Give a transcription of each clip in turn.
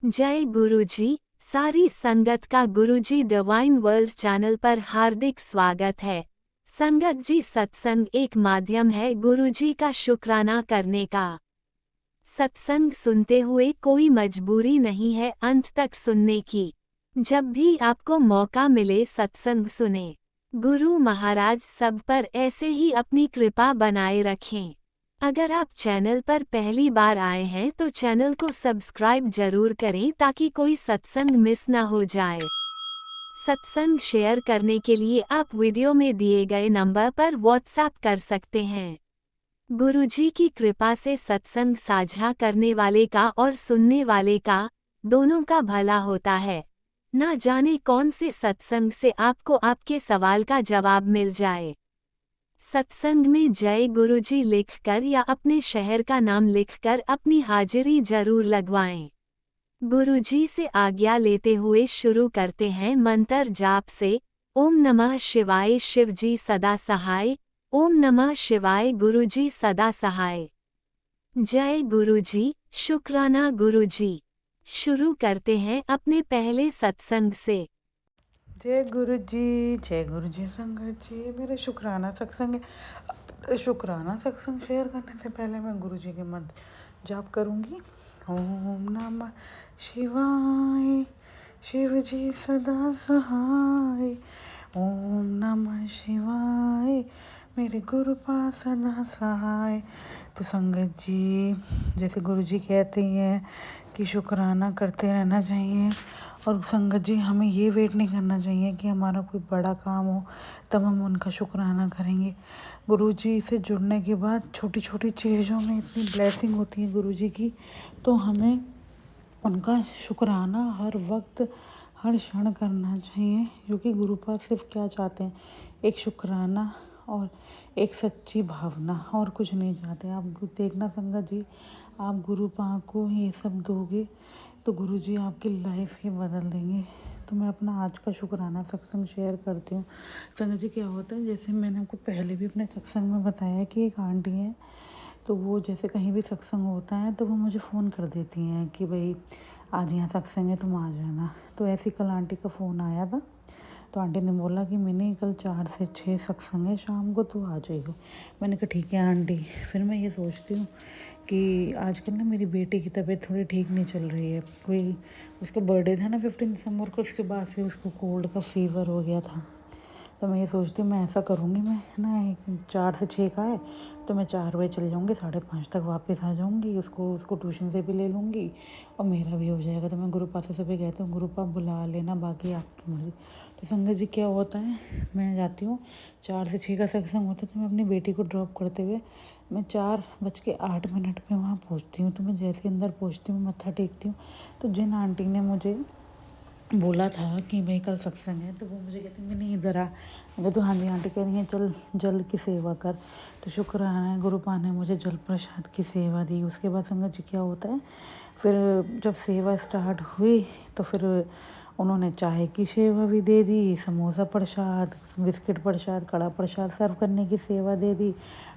जय गुरुजी। सारी संगत का गुरुजी डिवाइन वर्ल्ड चैनल पर हार्दिक स्वागत है। संगत जी, सत्संग एक माध्यम है गुरुजी का शुक्राना करने का। सत्संग सुनते हुए कोई मजबूरी नहीं है अंत तक सुनने की। जब भी आपको मौका मिले सत्संग सुने। गुरु महाराज सब पर ऐसे ही अपनी कृपा बनाए रखें। अगर आप चैनल पर पहली बार आए हैं तो चैनल को सब्सक्राइब जरूर करें ताकि कोई सत्संग मिस ना हो जाए। सत्संग शेयर करने के लिए आप वीडियो में दिए गए नंबर पर व्हाट्सएप कर सकते हैं। गुरुजी की कृपा से सत्संग साझा करने वाले का और सुनने वाले का दोनों का भला होता है। ना जाने कौन से सत्संग से आपको आपके सवाल का जवाब मिल जाए। सत्संग में जय गुरुजी लिखकर या अपने शहर का नाम लिखकर अपनी हाजिरी जरूर लगवाएं। गुरुजी से आज्ञा लेते हुए शुरू करते हैं मंत्र जाप से। ओम नमः शिवाय शिवजी सदा सहाय। ओम नमः शिवाय गुरुजी सदा सहाय। जय गुरुजी, शुक्राना गुरुजी। शुरू करते हैं अपने पहले सत्संग से। जय गुरु जी, जय गुरु जी। संगत जी, मेरे शुक्राना सत्संग है। शुक्राना सत्संग शेयर करने से पहले मैं गुरु जी के मंत्र जाप करूंगी। ओम नमः शिवाय, शिव जी सदा सहाय। ओम नमः शिवाय, मेरे गुरु पास सदा सहाय। तो संगत जी, जैसे गुरु जी कहते हैं कि शुक्राना करते रहना चाहिए। और संगत जी, हमें ये वेट नहीं करना चाहिए कि हमारा कोई बड़ा काम हो तब हम उनका शुक्राना करेंगे। गुरु जी से जुड़ने के बाद छोटी छोटी चीज़ों में इतनी ब्लेसिंग होती है गुरु जी की, तो हमें उनका शुक्राना हर वक्त हर क्षण करना चाहिए। क्योंकि गुरु पास सिर्फ क्या चाहते हैं, एक शुक्राना और एक सच्ची भावना, और कुछ नहीं चाहते। आप देखना संगत जी, आप गुरु पाक को ये सब दोगे तो गुरु जी आपकी लाइफ ही बदल देंगे। तो मैं अपना आज का शुक्राना सत्संग शेयर करती हूँ। संगत जी, क्या होता है, जैसे मैंने आपको पहले भी अपने सत्संग में बताया कि एक आंटी है, तो वो जैसे कहीं भी सत्संग होता है तो वो मुझे फ़ोन कर देती हैं कि भाई आज यहाँ सत्संग है, तुम आ जाना। तो ऐसी कल आंटी का फ़ोन आया था। तो आंटी ने बोला कि मैंने कल 4 से 6 सत्संग है शाम को, तो आ जाइयो। मैंने कहा ठीक है आंटी। फिर मैं ये सोचती हूँ कि आजकल ना मेरी बेटी की तबीयत थोड़ी ठीक नहीं चल रही है। कोई उसका बर्थडे था ना 15 दिसंबर को, उसके बाद से उसको कोल्ड का फीवर हो गया था। तो मैं ये सोचती हूँ मैं ऐसा करूँगी, मैं ना 4 से 6 का है तो मैं 4 बजे चली जाऊँगी, 5:30 तक वापस आ जाऊँगी। उसको ट्यूशन से भी ले लूँगी और मेरा भी हो जाएगा। तो मैं गुरुपा से भी कहती हूँ, गुरुपा बुला लेना, बाकी आपकी मर्ज़ी। तो संगत जी, क्या होता है, मैं जाती हूँ 4 से 6 का सत्संग होता है, तो मैं अपनी बेटी को ड्रॉप करते हुए मैं 4:08 पे वहाँ पहुँचती हूँ। तो मैं जैसे अंदर पहुँचती हूँ, मत्था टेकती हूँ, तो जिन आंटी ने मुझे बोला था कि भाई कल सत्संग है, तो वो मुझे कहती मैं नहीं इधर आ। मैं तो हाँ जी आंटी कह रही हैं चल जल की सेवा कर। तो शुक्राना है, गुरुपा ने मुझे जल प्रसाद की सेवा दी। उसके बाद संगत जी, क्या होता है, फिर जब सेवा स्टार्ट हुई तो फिर उन्होंने चाय की सेवा भी दे दी, समोसा प्रसाद, बिस्किट प्रसाद, कड़ा प्रसाद सर्व करने की सेवा दे दी,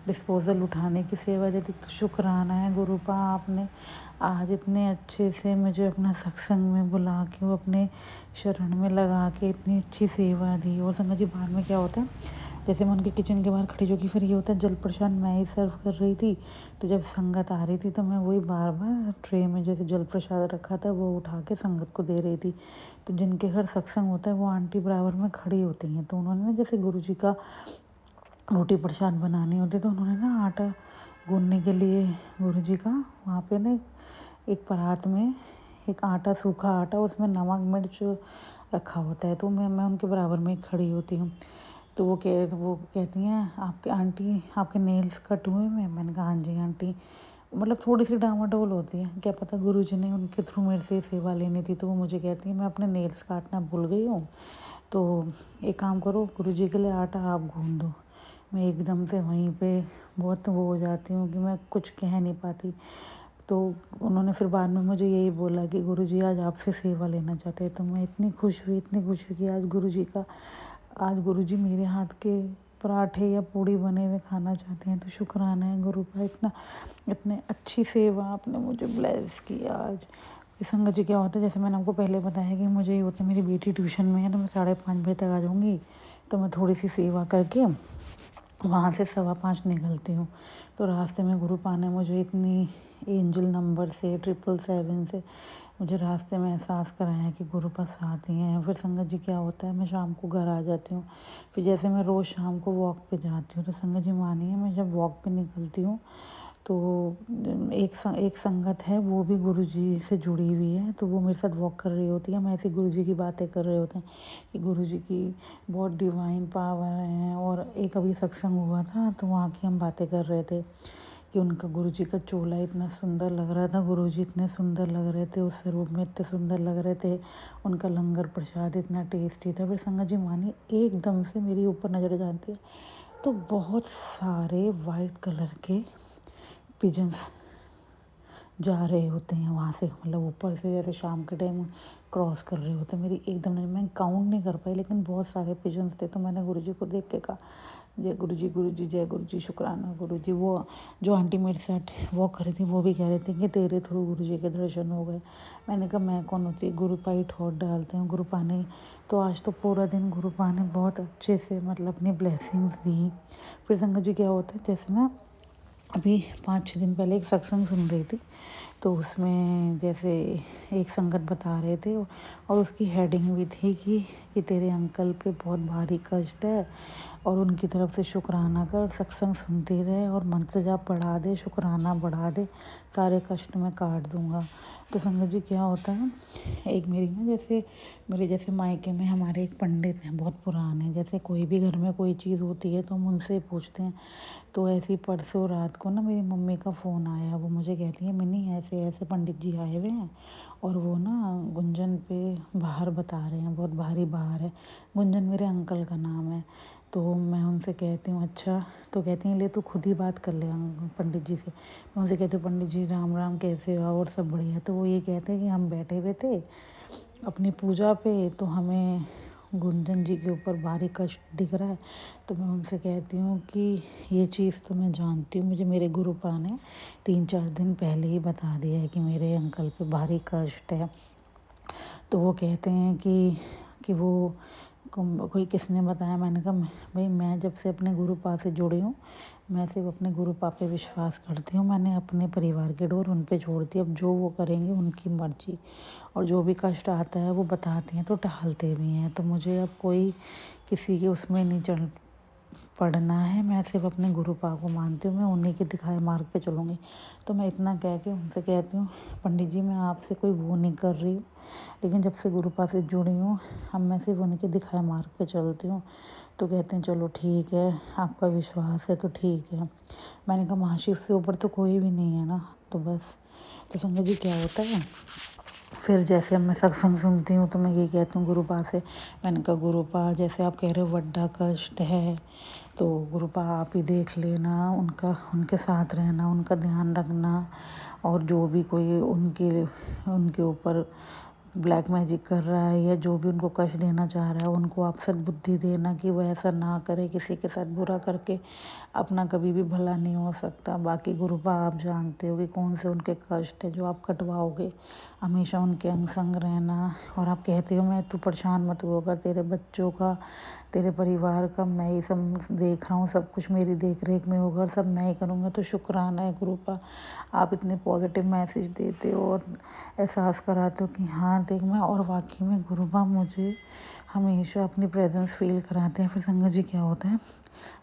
डिस्पोजल उठाने की सेवा दे दी। तो शुक्राना है गुरुपा, आपने आज इतने अच्छे से मुझे अपना सत्संग में बुला के, वो अपने शरण में लगा के इतनी अच्छी सेवा दी। और संगत जी, बाद में क्या होता है, जैसे मैं उनके किचन के बाहर खड़ी जो कि फिर ये होता है जल प्रसाद मैं ही सर्व कर रही थी। तो जब संगत आ रही थी तो मैं वही बार बार ट्रे में जैसे जल प्रसाद रखा था वो उठा के संगत को दे रही थी। तो जिनके घर सत्संग होता है वो आंटी बराबर में खड़ी होती हैं। तो उन्होंने ना जैसे गुरु जी का रोटी प्रसाद बनानी होती, तो उन्होंने ना आटा गूंदने के लिए गुरु जी का वहाँ पे ना एक परात में एक आटा, सूखा आटा, उसमें नमक मिर्च रखा होता है। तो मैं उनके बराबर में खड़ी होती हूँ। तो वो कहती हैं आपके आंटी आपके नेल्स कट हुए हैं। मैंने कहा हाँ जी आंटी। मतलब थोड़ी सी डामाडोल होती है, क्या पता गुरुजी ने उनके थ्रू मेरे से सेवा लेनी थी। तो वो मुझे कहती है मैं अपने नेल्स काटना भूल गई हूँ, तो एक काम करो गुरुजी के लिए आटा आप गूंद दो। मैं एकदम से वहीं पे बहुत वो हो जाती हूँ कि मैं कुछ कह नहीं पाती। तो उन्होंने फिर बाद में मुझे यही बोला कि गुरुजी आज आपसे सेवा लेना चाहते हैं। तो मैं इतनी खुश हुई कि आज गुरुजी मेरे हाथ के पराठे या पूड़ी बने हुए खाना चाहते हैं। तो शुक्राना है गुरु का, इतनी अच्छी सेवा आपने मुझे ब्लेस किया आज। इस संगत जी क्या होता है, जैसे मैंने आपको पहले बताया कि मुझे ये होता है, मेरी बेटी ट्यूशन में है तो मैं 5:30 बजे तक आ जाऊँगी, तो मैं थोड़ी सी सेवा करके वहाँ से 5:15 निकलती हूँ। तो रास्ते में गुरु पा ने मुझे इतनी एंजल नंबर से 777 से मुझे रास्ते में एहसास कराया कि गुरु पास आती हैं। फिर संगत जी क्या होता है, मैं शाम को घर आ जाती हूँ। फिर जैसे मैं रोज़ शाम को वॉक पे जाती हूँ, तो संगत जी मानिए मैं जब वॉक पे निकलती हूँ तो एक संगत है, वो भी गुरु जी से जुड़ी हुई है, तो वो मेरे साथ वॉक कर रही होती है। हम ऐसे गुरु जी की बातें कर रहे होते हैं कि गुरु जी की बहुत डिवाइन पावर है। और एक अभी सत्संग हुआ था तो वहाँ की हम बातें कर रहे थे कि उनका गुरु जी का चोला इतना सुंदर लग रहा था, गुरु जी इतने सुंदर लग रहे थे, उस रूप में इतने सुंदर लग रहे थे, उनका लंगर प्रसाद इतना टेस्टी था। फिर संगत जी मानी एकदम से मेरी ऊपर नज़र जाती है, तो बहुत सारे वाइट कलर के पिजन्स जा रहे होते हैं वहाँ से, मतलब ऊपर से जैसे शाम के टाइम क्रॉस कर रहे होते हैं। मेरी एकदम नज़र, मैं काउंट नहीं कर पाई, लेकिन बहुत सारे पिजन्स थे। तो मैंने गुरुजी को देख के कहा, जय गुरु जी, जय गुरु जी, शुक्राना गुरु जी। वो जो आंटी मेरे साथ वॉक कर रही थी वो भी कह रही थी कि तेरे थ्रू गुरु जी के दर्शन हो गए। मैंने कहा मैं कौन होती, गुरु पा ही ठोट डालते हैं, गुरु पा ने। तो आज तो पूरा दिन गुरु पा ने बहुत अच्छे से मतलब अपनी ब्लेसिंग्स दी। फिर संगत जी क्या होता है, जैसे ना अभी 5-6 दिन पहले एक सत्संग सुन रही थी, तो उसमें जैसे एक संगत बता रहे थे और उसकी हेडिंग भी थी कि तेरे अंकल पे बहुत भारी कष्ट है और उनकी तरफ से शुक्राना कर, सत्संग सुनते रहे और मंत्र जाप बढ़ा दे, शुक्राना बढ़ा दे, सारे कष्ट मैं काट दूंगा। तो संगत जी क्या होता है, एक मेरी ना जैसे मेरे जैसे मायके में हमारे एक पंडित हैं बहुत पुराने, जैसे कोई भी घर में कोई चीज़ होती है तो हम उनसे पूछते हैं। तो ऐसी परसों रात को ना मेरी मम्मी का फ़ोन आया, वो मुझे कहती है मिनी ऐसे ऐसे पंडित जी आए हुए हैं और वो ना गुंजन पे बाहर बता रहे हैं, बहुत भारी बाहर है। गुंजन मेरे अंकल का नाम है। तो मैं उनसे कहती हूँ अच्छा, तो कहती हैं ले तू खुद ही बात कर ले पंडित जी से। मैं उनसे कहती हूँ पंडित जी राम राम, कैसे हो और सब बढ़िया। तो वो ये कहते हैं कि हम बैठे हुए थे अपनी पूजा पे, तो हमें गुंजन जी के ऊपर भारी कष्ट दिख रहा है। तो मैं उनसे कहती हूँ कि ये चीज़ तो मैं जानती हूँ, मुझे मेरे गुरुपा ने 3-4 दिन पहले ही बता दिया है कि मेरे अंकल पे भारी कष्ट है। तो वो कहते हैं कि वो कोई किसने बताया। मैंने कहा भाई मैं जब से अपने गुरुपा से जुड़ी हूँ, मैं सिर्फ अपने गुरुपा पे विश्वास करती हूँ। मैंने अपने परिवार की डोर उन पे छोड़ दी, अब जो वो करेंगे उनकी मर्जी। और जो भी कष्ट आता है वो बताते हैं तो टहलते भी हैं। तो मुझे अब कोई किसी के उसमें नहीं चल पढ़ना है, मैं सिर्फ अपने गुरुपा को मानती हूँ, मैं उन्हीं के दिखाए मार्ग पे चलूँगी। तो मैं इतना कह के उनसे कहती हूँ पंडित जी मैं आपसे कोई वो नहीं कर रही हूँ, लेकिन जब से गुरुपा से जुड़ी हूँ अब मैं सिर्फ उन्हीं के दिखाए मार्ग पे चलती हूँ। तो कहते हैं चलो ठीक है, आपका विश्वास है तो ठीक है। मैंने कहा महाशिव से ऊपर तो कोई भी नहीं है ना, तो बस। तो संगत जी क्या होता है, फिर जैसे अब मैं सत्संग सुनती हूँ तो मैं ये कहती हूँ गुरुपा से, मैंने कहा गुरुपा जैसे आप कह रहे हो वड्डा कष्ट है, तो गुरुपा आप ही देख लेना, उनके साथ रहना, उनका ध्यान रखना। और जो भी कोई उनके ऊपर ब्लैक मैजिक कर रहा है या जो भी उनको कष्ट देना चाह रहा है, उनको आप सद्बुद्धि देना कि वो ऐसा ना करे, किसी के साथ बुरा करके अपना कभी भी भला नहीं हो सकता। बाकी गुरुपा आप जानते हो कि कौन से उनके कष्ट है जो आप कटवाओगे, हमेशा उनके अंग संग रहना। और आप कहते हो मैं तू परेशान मत होगा, तेरे बच्चों का तेरे परिवार का मैं ही सब देख रहा हूँ, सब कुछ मेरी देख रेख में होगा और सब मैं ही करूँगा। तो शुक्राना है गुरुपा, आप इतने पॉजिटिव मैसेज देते हो और एहसास कराते हो कि हाँ देख मैं, और वाकई में गुरुपा मुझे हमेशा अपनी प्रेजेंस फील कराते हैं। फिर संगत जी क्या होता है,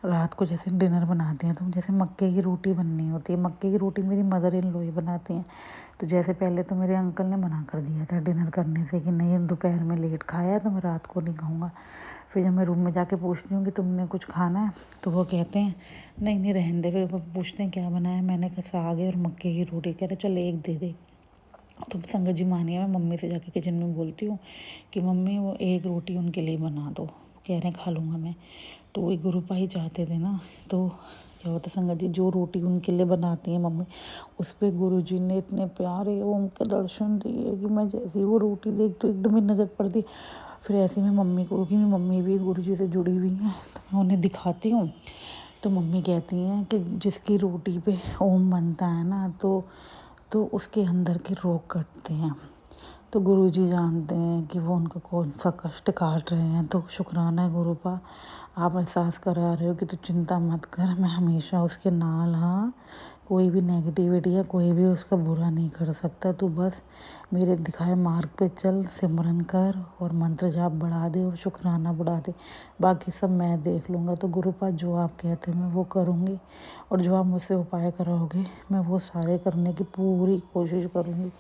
रात को जैसे डिनर बनाते हैं तो जैसे मक्के की रोटी बननी होती है, मक्के की रोटी मेरी मदर इन लॉ ही बनाती हैं। तो जैसे पहले तो मेरे अंकल ने मना कर दिया था डिनर करने से कि नहीं दोपहर में लेट खाया तो मैं रात को नहीं खाऊंगा। फिर जब मैं रूम में जाके पूछती हूँ कि तुमने कुछ खाना है, तो वो कहते हैं नहीं नहीं रहने दे। फिर वो पूछते हैं क्या बनाया, मैंने कहा साग है और मक्के की रोटी। कह रहे चल एक दे दे। तो संगत जी मानिए मैं मम्मी से जाके किचन में बोलती हूँ कि मम्मी वो एक रोटी उनके लिए बना दो, कह रहे हैं खा लूँगा मैं। तो वही गुरुपा ही चाहते थे ना। तो क्या होता संगत जी, जो रोटी उनके लिए बनाती हैं मम्मी, उस पर गुरु जी ने इतने प्यारे ओम के दर्शन दिए कि मैं जैसे ही वो रोटी देख तो एकदम ही नजर पड़ती। फिर ऐसे में मम्मी को, क्योंकि मेरी मम्मी भी गुरु जी से जुड़ी हुई हैं, तो मैं उन्हें दिखाती हूँ। तो मम्मी कहती हैं कि जिसकी रोटी पे ओम बनता है ना तो उसके अंदर के रोग कटते हैं। तो गुरुजी जानते हैं कि वो उनका कौन सा कष्ट काट रहे हैं। तो शुक्राना है गुरुपा, आप एहसास करा रहे हो कि तू चिंता मत कर, मैं हमेशा उसके नाल हाँ। कोई भी नेगेटिविटी है, कोई भी उसका बुरा नहीं कर सकता। तू बस मेरे दिखाए मार्ग पे चल, सिमरन कर और मंत्र जाप बढ़ा दे और शुक्राना बढ़ा दे, बाकी सब मैं देख लूँगा। तो गुरुपा जो आप कहते हैं मैं वो करूँगी, और जो आप मुझसे उपाय कराओगे मैं वो सारे करने की पूरी कोशिश करूँगी।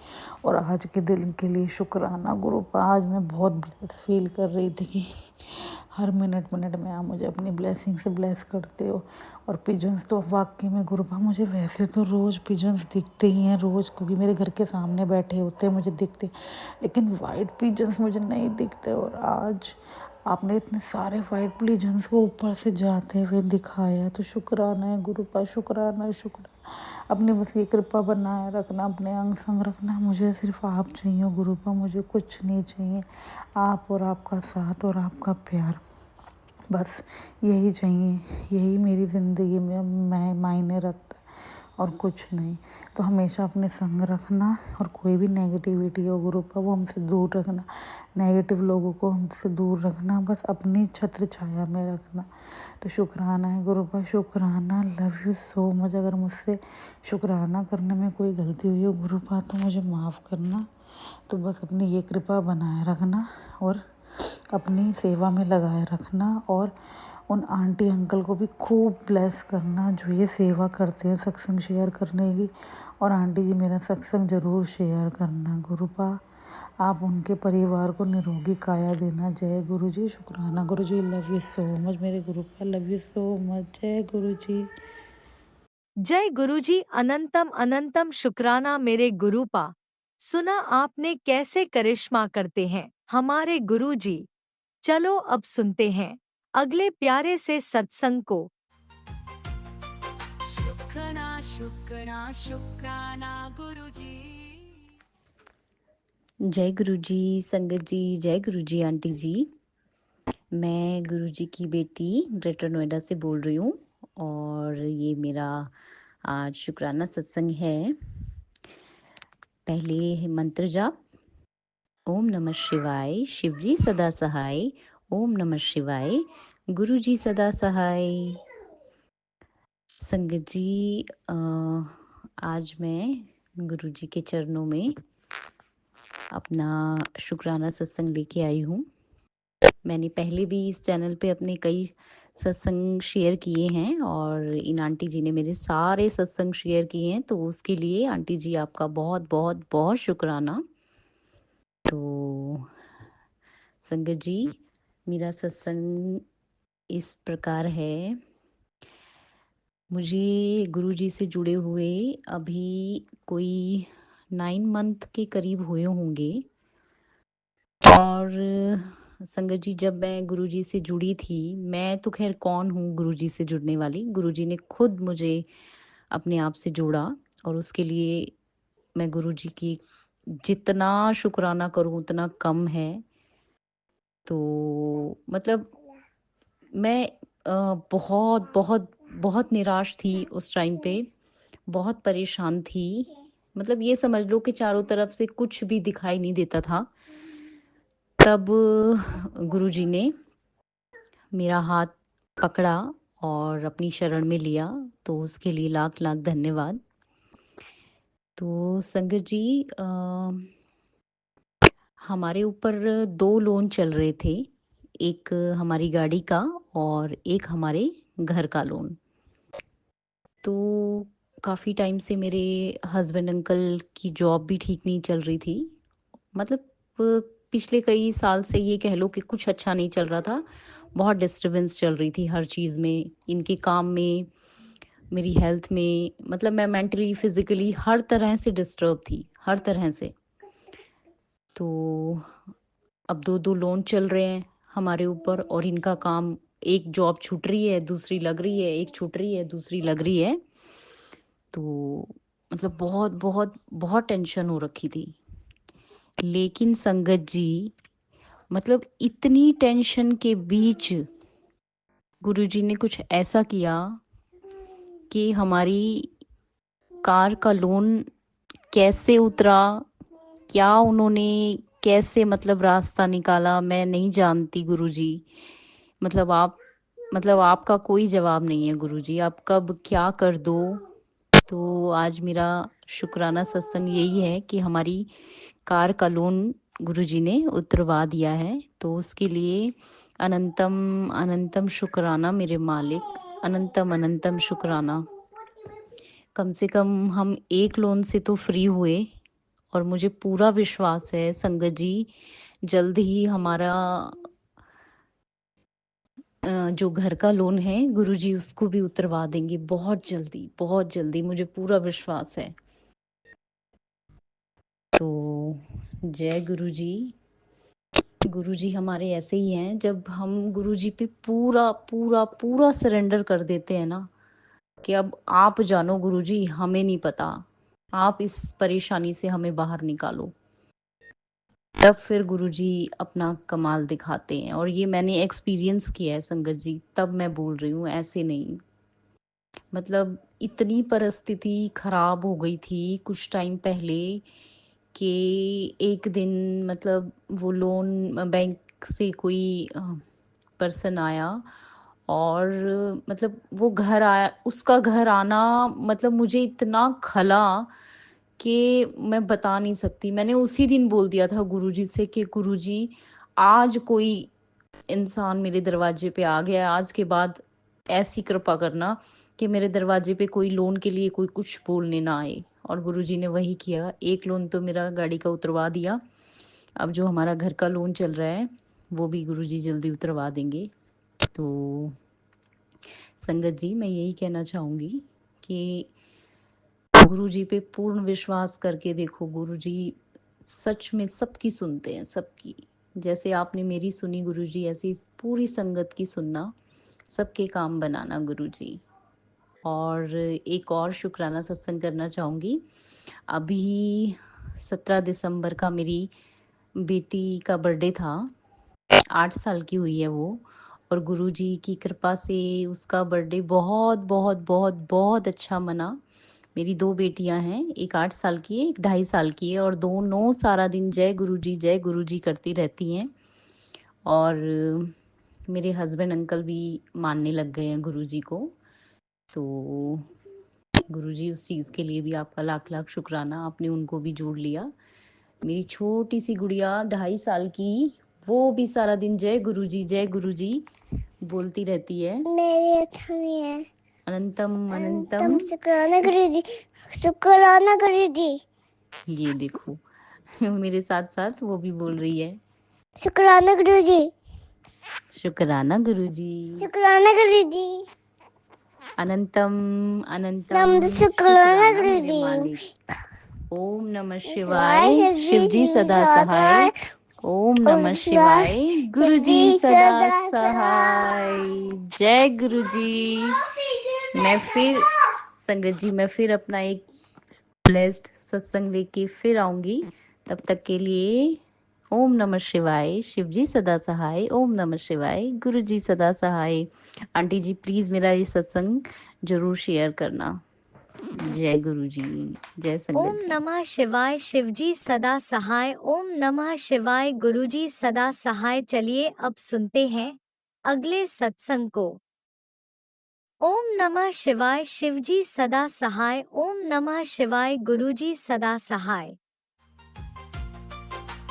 और आज के दिन के लिए शुक्राना गुरुपा, आज मैं बहुत ब्लेस्ड फील कर रही थी कि हर मिनट मिनट में आप मुझे अपनी ब्लेसिंग से ब्लेस करते हो। और पिजन्स तो वाकई में गुरुपा, मुझे वैसे तो रोज़ पिजन्स दिखते ही हैं रोज़, क्योंकि मेरे घर के सामने बैठे होते हैं मुझे दिखते, लेकिन वाइट पिजन्स मुझे नहीं दिखते। और आज आपने इतने सारे वाइट पिजन्स को ऊपर से जाते हुए दिखाया, तो शुक्राना है गुरुपा, शुक्राना शुक्राना। अपनी बस ये कृपा बनाए रखना, अपने अंग संग रखना। मुझे सिर्फ आप चाहिए गुरुपा, मुझे कुछ नहीं चाहिए। आप और आपका साथ और आपका प्यार, बस यही चाहिए। यही मेरी ज़िंदगी में मैं मायने रखता है और कुछ नहीं। तो हमेशा अपने संग रखना, और कोई भी नेगेटिविटी हो गुरुपा वो हमसे दूर रखना, नेगेटिव लोगों को हमसे दूर रखना, बस अपनी छत्र छाया में रखना। तो शुक्राना है गुरुपा, शुक्राना, लव यू सो मच। अगर मुझसे शुक्राना करने में कोई गलती हुई हो गुरुपा तो मुझे माफ़ करना। तो बस अपनी ये कृपा बनाए रखना और अपनी सेवा में लगाए रखना, और उन आंटी अंकल को भी खूब ब्लेस करना जो ये सेवा करते हैं सत्संग शेयर करने की। और आंटी जी मेरा सत्संग ज़रूर शेयर करना गुरुपा, आप उनके परिवार को निरोगी काया देना। जय गुरु जी, शुक्राना गुरु जी, लव यू सो मच मेरे गुरुपा, लव यू सो मच, जय गुरु जी। जय गुरुजी, अनंतम अनंतम शुक्राना मेरे गुरुपा। सुना आपने कैसे करिश्मा करते हैं हमारे गुरुजी। चलो अब सुनते हैं अगले प्यारे से सत्संग को। शुक्राना शुक्राना शुक्राना गुरुजी। जय गुरु जी संगत जी, जय गुरु जी आंटी जी। मैं गुरु जी की बेटी ग्रेटर नोएडा से बोल रही हूँ, और ये मेरा आज शुक्राना सत्संग है। पहले मंत्र जाप। ओम नमः शिवाय, शिव जी सदा सहाय। ओम नमः शिवाय, गुरु जी सदा सहाय। संगत जी, आज मैं गुरु जी के चरणों में अपना शुक्राना सत्संग लेके आई हूँ। मैंने पहले भी इस चैनल पे अपने कई सत्संग शेयर किए हैं, और इन आंटी जी ने मेरे सारे सत्संग शेयर किए हैं, तो उसके लिए आंटी जी आपका बहुत बहुत बहुत शुक्राना। तो संगत जी, मेरा सत्संग इस प्रकार है। मुझे गुरु जी से जुड़े हुए अभी कोई 9 मंथ के करीब हुए होंगे। और संगत जी, जब मैं गुरुजी से जुड़ी थी, मैं तो खैर कौन हूँ गुरुजी से जुड़ने वाली, गुरुजी ने खुद मुझे अपने आप से जोड़ा, और उसके लिए मैं गुरुजी की जितना शुक्राना करूँ उतना कम है। तो मतलब मैं बहुत बहुत बहुत निराश थी उस टाइम पे, बहुत परेशान थी। मतलब ये समझ लो कि चारों तरफ से कुछ भी दिखाई नहीं देता था। तब गुरुजी ने मेरा हाथ पकड़ा और अपनी शरण में लिया, तो उसके लिए लाख लाख धन्यवाद। तो संगत जी, हमारे ऊपर 2 लोन चल रहे थे, एक हमारी गाड़ी का और एक हमारे घर का लोन। तो काफ़ी टाइम से मेरे हस्बैंड अंकल की जॉब भी ठीक नहीं चल रही थी। मतलब पिछले कई साल से ये कह लो कि कुछ अच्छा नहीं चल रहा था। बहुत डिस्टर्बेंस चल रही थी हर चीज़ में, इनके काम में, मेरी हेल्थ में। मतलब मैं मेंटली फिजिकली हर तरह से डिस्टर्ब थी, हर तरह से। तो अब 2-2 लोन चल रहे हैं हमारे ऊपर, और इनका काम, एक जॉब छूट रही है दूसरी लग रही है, एक छूट रही है दूसरी लग रही है। तो मतलब बहुत बहुत बहुत टेंशन हो रखी थी। लेकिन संगत जी, मतलब इतनी टेंशन के बीच गुरुजी ने कुछ ऐसा किया कि हमारी कार का लोन कैसे उतरा, क्या उन्होंने कैसे मतलब रास्ता निकाला मैं नहीं जानती गुरुजी। मतलब आपका कोई जवाब नहीं है गुरुजी, आप कब क्या कर दो। तो आज मेरा शुक्राना सत्संग यही है कि हमारी कार का लोन गुरुजी ने उतरवा दिया है, तो उसके लिए अनंतम अनंतम शुक्राना मेरे मालिक, अनंतम अनंतम शुक्राना। कम से कम हम एक लोन से तो फ्री हुए, और मुझे पूरा विश्वास है संगत जी जल्द ही हमारा जो घर का लोन है गुरुजी उसको भी उतरवा देंगे, बहुत जल्दी मुझे पूरा विश्वास है। तो जय गुरुजी। गुरुजी हमारे ऐसे ही हैं, जब हम गुरुजी पे पूरा पूरा पूरा सरेंडर कर देते हैं ना कि अब आप जानो गुरुजी, हमें नहीं पता, आप इस परेशानी से हमें बाहर निकालो, तब फिर गुरुजी अपना कमाल दिखाते हैं। और ये मैंने एक्सपीरियंस किया है संगत जी, तब मैं बोल रही हूँ, ऐसे नहीं। मतलब इतनी परिस्थिति खराब हो गई थी कुछ टाइम पहले कि एक दिन मतलब वो लोन बैंक से कोई पर्सन आया, और मतलब वो घर आया, उसका घर आना मतलब मुझे इतना खला कि मैं बता नहीं सकती। मैंने उसी दिन बोल दिया था गुरुजी से कि गुरुजी आज कोई इंसान मेरे दरवाजे पे आ गया, आज के बाद ऐसी कृपा करना कि मेरे दरवाजे पे कोई लोन के लिए कोई कुछ बोलने ना आए। और गुरुजी ने वही किया, एक लोन तो मेरा गाड़ी का उतरवा दिया, अब जो हमारा घर का लोन चल रहा है वो भी गुरुजी जल्दी उतरवा देंगे। तो संगत जी मैं यही कहना चाहूँगी कि गुरुजी पे पूर्ण विश्वास करके देखो, गुरुजी सच में सबकी सुनते हैं, सबकी। जैसे आपने मेरी सुनी गुरुजी, ऐसी पूरी संगत की सुनना, सबके काम बनाना गुरुजी। और एक और शुक्राना सत्संग करना चाहूँगी। अभी 17 दिसंबर का मेरी बेटी का बर्थडे था, 8 साल की हुई है वो, और गुरुजी की कृपा से उसका बर्थडे बहुत बहुत बहुत बहुत अच्छा मना। मेरी 2 बेटियां हैं, एक 8 साल की है, एक 2.5 साल की है, और दोनों सारा दिन जय गुरुजी करती रहती हैं। और मेरे हस्बैंड अंकल भी मानने लग गए हैं गुरुजी को। तो गुरुजी उस चीज़ के लिए भी आपका लाख लाख शुक्राना, आपने उनको भी जोड़ लिया। मेरी छोटी सी गुड़िया 2.5 साल की, वो भी सारा दिन जय गुरुजी बोलती रहती है। मेरी अच्छा नहीं है। अनंतम अनंतम शुक्राना गुरुजी, शुक्राना गुरुजी। ये देखो मेरे साथ साथ वो भी बोल रही है शुक्राना गुरुजी, शुक्राना गुरुजी, शुक्राना गुरुजी। अनंतम अनंतम शुक्राना मेरे मालिक। ओम नमः शिवाय, शिवजी सदा सहाय। ओम नमः शिवाय, गुरुजी सदा सहाय। जय गुरुजी। मैं फिर संगत जी, मैं फिर अपना एक ब्लेस्ड सत्संग लेके फिर आऊंगी। तब तक के लिए ओम नमः शिवाय, शिवजी सदा सहाय। ओम नमः शिवाय, गुरुजी सदा सहाय। आंटी जी प्लीज मेरा ये सत्संग जरूर शेयर करना। जय गुरुजी, जय संगत ओम जी। नमः शिवाय, शिवजी सदा सहाय। ओम नमः शिवाय, गुरुजी सदा सहाय। चलिए अब सुनते हैं अगले सत्संग को। ओम नमः शिवाय, शिवजी सदा सहाय। ओम नमः शिवाय, गुरुजी सदा सहाय।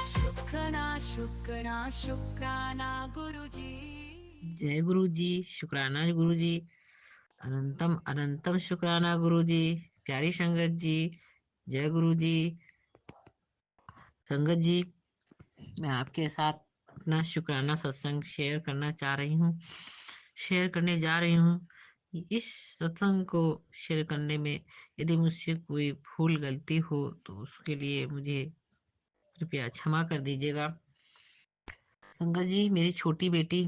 शुक्राना शुक्राना शुक्राना गुरुजी। जय गुरु जी, शुक्राना गुरु जी, अनंतम अनंतम शुक्राना गुरु जी। प्यारी संगत जी, जय गुरु जी। संगत जी, मैं आपके साथ अपना शुक्राना सत्संग शेयर करना चाह रही हूँ, शेयर करने जा रही हूँ। इस सत्संग को शेयर करने में यदि मुझसे कोई भूल गलती हो तो उसके लिए मुझे कृपया क्षमा कर दीजिएगा। संगत जी, मेरी छोटी बेटी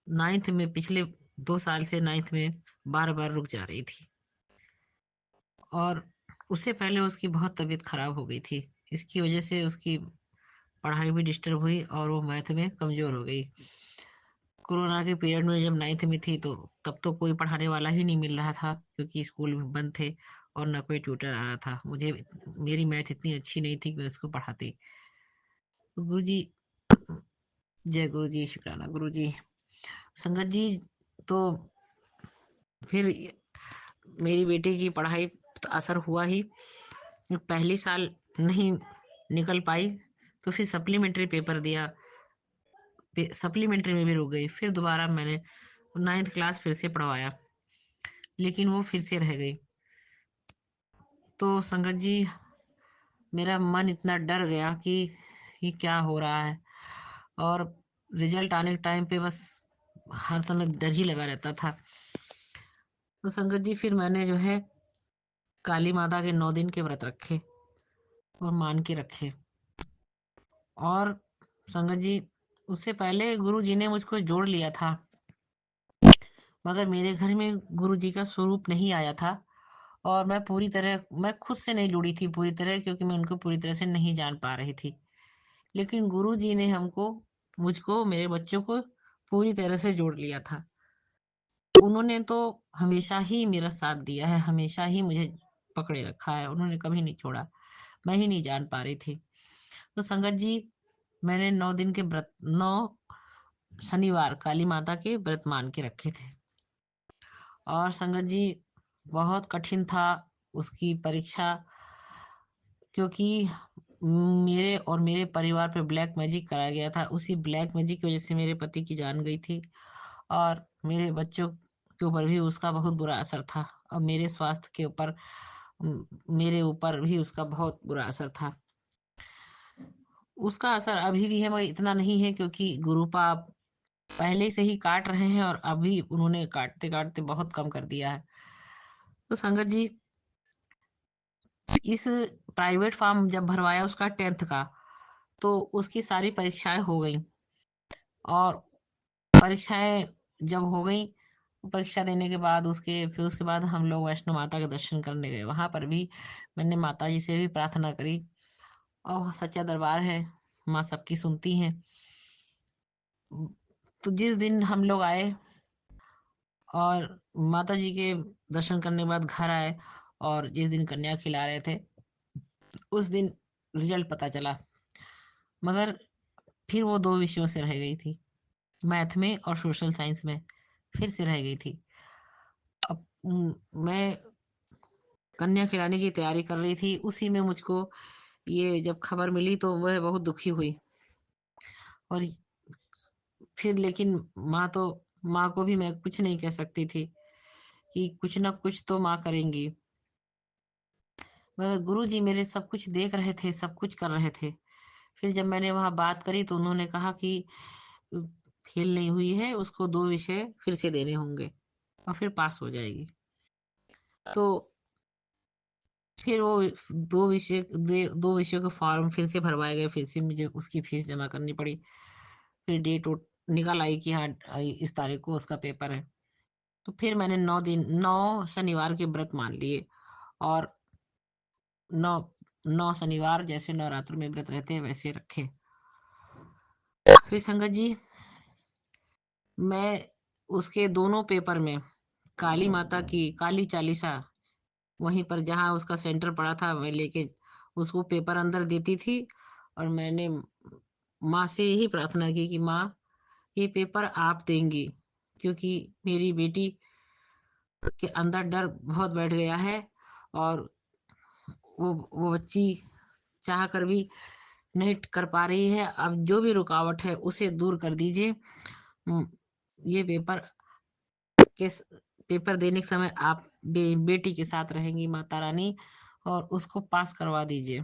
9th में, पिछले 2 साल से 9th में बार बार रुक जा रही थी, और उससे पहले उसकी बहुत तबीयत खराब हो गई थी। इसकी वजह से उसकी पढ़ाई भी डिस्टर्ब हुई और वो मैथ में कमजोर हो गई। कोरोना के पीरियड में जब 9th में थी तो तब तो कोई पढ़ाने वाला ही नहीं मिल रहा था, क्योंकि स्कूल भी बंद थे और न कोई ट्यूटर आ रहा था। मुझे मेरी मैथ इतनी अच्छी नहीं थी कि मैं उसको पढ़ाती। गुरु जी, जय गुरु जी, शुक्राना गुरु जी। संगत जी, तो फिर मेरी बेटी की पढ़ाई तो असर हुआ ही। पहली साल नहीं निकल पाई, तो फिर सप्लीमेंट्री पेपर दिया, सप्लीमेंट्री में भी रुक गई। फिर दोबारा मैंने 9th क्लास फिर से पढ़वाया, लेकिन वो फिर से रह गई। तो संगत जी, मेरा मन इतना डर गया कि ये क्या हो रहा है, और रिजल्ट आने के टाइम पे बस हर समय डर ही लगा रहता था। तो संगत जी, फिर मैंने जो है काली माता के 9 दिन के व्रत रखे और मान के रखे। और संगत जी, उससे पहले गुरु जी ने मुझको जोड़ लिया था, मगर मेरे घर में गुरु जी का स्वरूप नहीं आया था, और मैं खुद से नहीं जुड़ी थी पूरी तरह, क्योंकि मैं उनको पूरी तरह से नहीं जान पा रही थी। लेकिन गुरु जी ने मुझको, मेरे बच्चों को पूरी तरह से जोड़ लिया था। उन्होंने तो हमेशा ही मेरा साथ दिया है, हमेशा ही मुझे पकड़े रखा है, उन्होंने कभी नहीं छोड़ा। मैं ही नहीं जान पा रही थी। तो संगत जी, मैंने 9 दिन के व्रत, 9 शनिवार काली माता के व्रत मान के रखे थे। और संगत जी, बहुत कठिन था उसकी परीक्षा, क्योंकि मेरे और मेरे परिवार पे ब्लैक मैजिक कराया गया था। उसी ब्लैक मैजिक की वजह से मेरे पति की जान गई थी, और मेरे बच्चों के ऊपर भी उसका बहुत बुरा असर था, और मेरे स्वास्थ्य के ऊपर, मेरे ऊपर भी उसका बहुत बुरा असर था। उसका असर अभी भी है, मगर इतना नहीं है, क्योंकि गुरु पाप पहले से ही काट रहे हैं, और अभी उन्होंने काटते काटते बहुत कम कर दिया है। तो संगत जी, इस प्राइवेट फॉर्म जब भरवाया उसका 10th का, तो उसकी सारी परीक्षाएं हो गई। और परीक्षाएं जब हो गई, परीक्षा देने के बाद फिर उसके बाद हम लोग वैष्णो माता के दर्शन करने गए। वहां पर भी मैंने माता जी से भी प्रार्थना करी, और सच्चा दरबार है, माँ सबकी सुनती हैं। तो जिस दिन हम लोग आए और माता जी के दर्शन करने के बाद घर आए, और जिस दिन कन्या खिला रहे थे, उस दिन रिजल्ट पता चला, मगर फिर वो 2 विषयों से रह गई थी, मैथ में और सोशल साइंस में फिर से रह गई थी। अब मैं कन्या खिलाने की तैयारी कर रही थी, उसी में मुझको ये जब खबर मिली, तो वह बहुत दुखी हुई। और फिर लेकिन माँ को भी मैं कुछ नहीं कह सकती थी, कि कुछ ना कुछ तो माँ करेंगी। मगर गुरु जी मेरे सब कुछ देख रहे थे, सब कुछ कर रहे थे। फिर जब मैंने वहां बात करी, तो उन्होंने कहा कि फेल नहीं हुई है, उसको 2 विषय फिर से देने होंगे, और फिर पास हो जाएगी। तो फिर वो 2 विषयों के फॉर्म फिर से भरवाए गए, फिर से मुझे उसकी फीस जमा करनी पड़ी। फिर डेट निकल आई कि हाँ, इस तारीख को उसका पेपर है। तो फिर मैंने 9 शनिवार के व्रत मान लिए, और 9 9 शनिवार जैसे नवरात्र में व्रत रहते हैं वैसे रखे। फिर संगत जी, मैं उसके दोनों पेपर में काली माता की काली चालीसा, वहीं पर जहाँ उसका सेंटर पड़ा था, मैं लेके उसको पेपर अंदर देती थी। और मैंने माँ से यही प्रार्थना की कि माँ, ये पेपर आप देंगी, क्योंकि मेरी बेटी के अंदर डर बहुत बैठ गया है, और वो बच्ची चाह कर भी नहीं कर पा रही है। अब जो भी रुकावट है उसे दूर कर दीजिए। ये के पेपर देने के समय आप बेटी के साथ रहेंगी माता रानी, और उसको पास करवा दीजिए।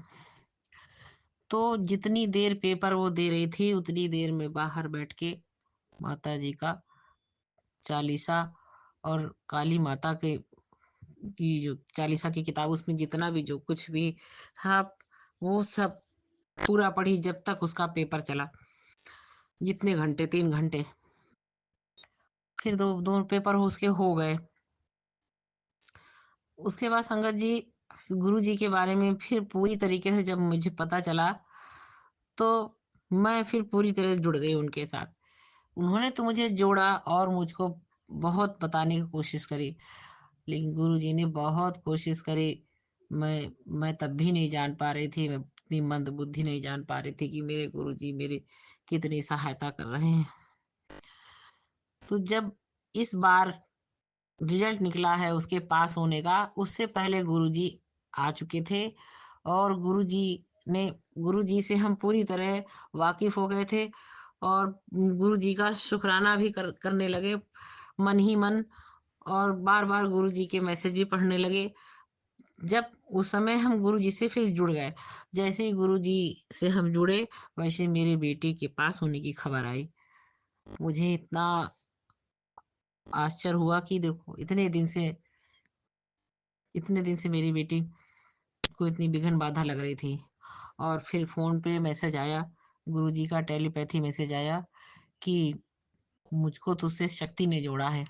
तो जितनी देर पेपर वो दे रही थी, उतनी देर में बाहर बैठ के माता जी का चालीसा, और काली माता के की जो चालीसा की किताब, उसमें जितना भी जो कुछ भी था, वो सब पूरा पढ़ी, जब तक उसका पेपर चला। जितने घंटे, 3 घंटे। फिर दो पेपर उसके हो गए। उसके बाद संगत जी, गुरु जी के बारे में फिर पूरी तरीके से जब मुझे पता चला, तो मैं फिर पूरी तरह जुड़ गई उनके साथ। उन्होंने तो मुझे जोड़ा, और मुझको बहुत बताने की कोशिश करी, लेकिन गुरु जी ने बहुत कोशिश करी। मैं तब भी नहीं जान पा रही थी। मैं इतनी मंद बुद्धि नहीं जान पा रही थी कि मेरे गुरुजी मेरी कितनी सहायता कर रहे हैं। तो जब इस बार रिजल्ट निकला है उसके पास होने का, उससे पहले गुरुजी आ चुके थे और ने गुरुजी से हम पूरी तरह वाकिफ हो गए थे और गुरुजी का शुक्राना भी करने लगे मन ही मन, और बार बार गुरुजी के मैसेज भी पढ़ने लगे। जब उस समय हम गुरुजी से फिर जुड़ गए, जैसे ही गुरुजी से हम जुड़े वैसे मेरी बेटी के पास होने की खबर आई। मुझे इतना आश्चर्य हुआ कि देखो इतने दिन से मेरी बेटी को इतनी विघ्न बाधा लग रही थी, और फिर फोन पे मैसेज आया, गुरुजी का टेलीपैथी मैसेज आया कि मुझको तुझसे शक्ति ने जोड़ा है।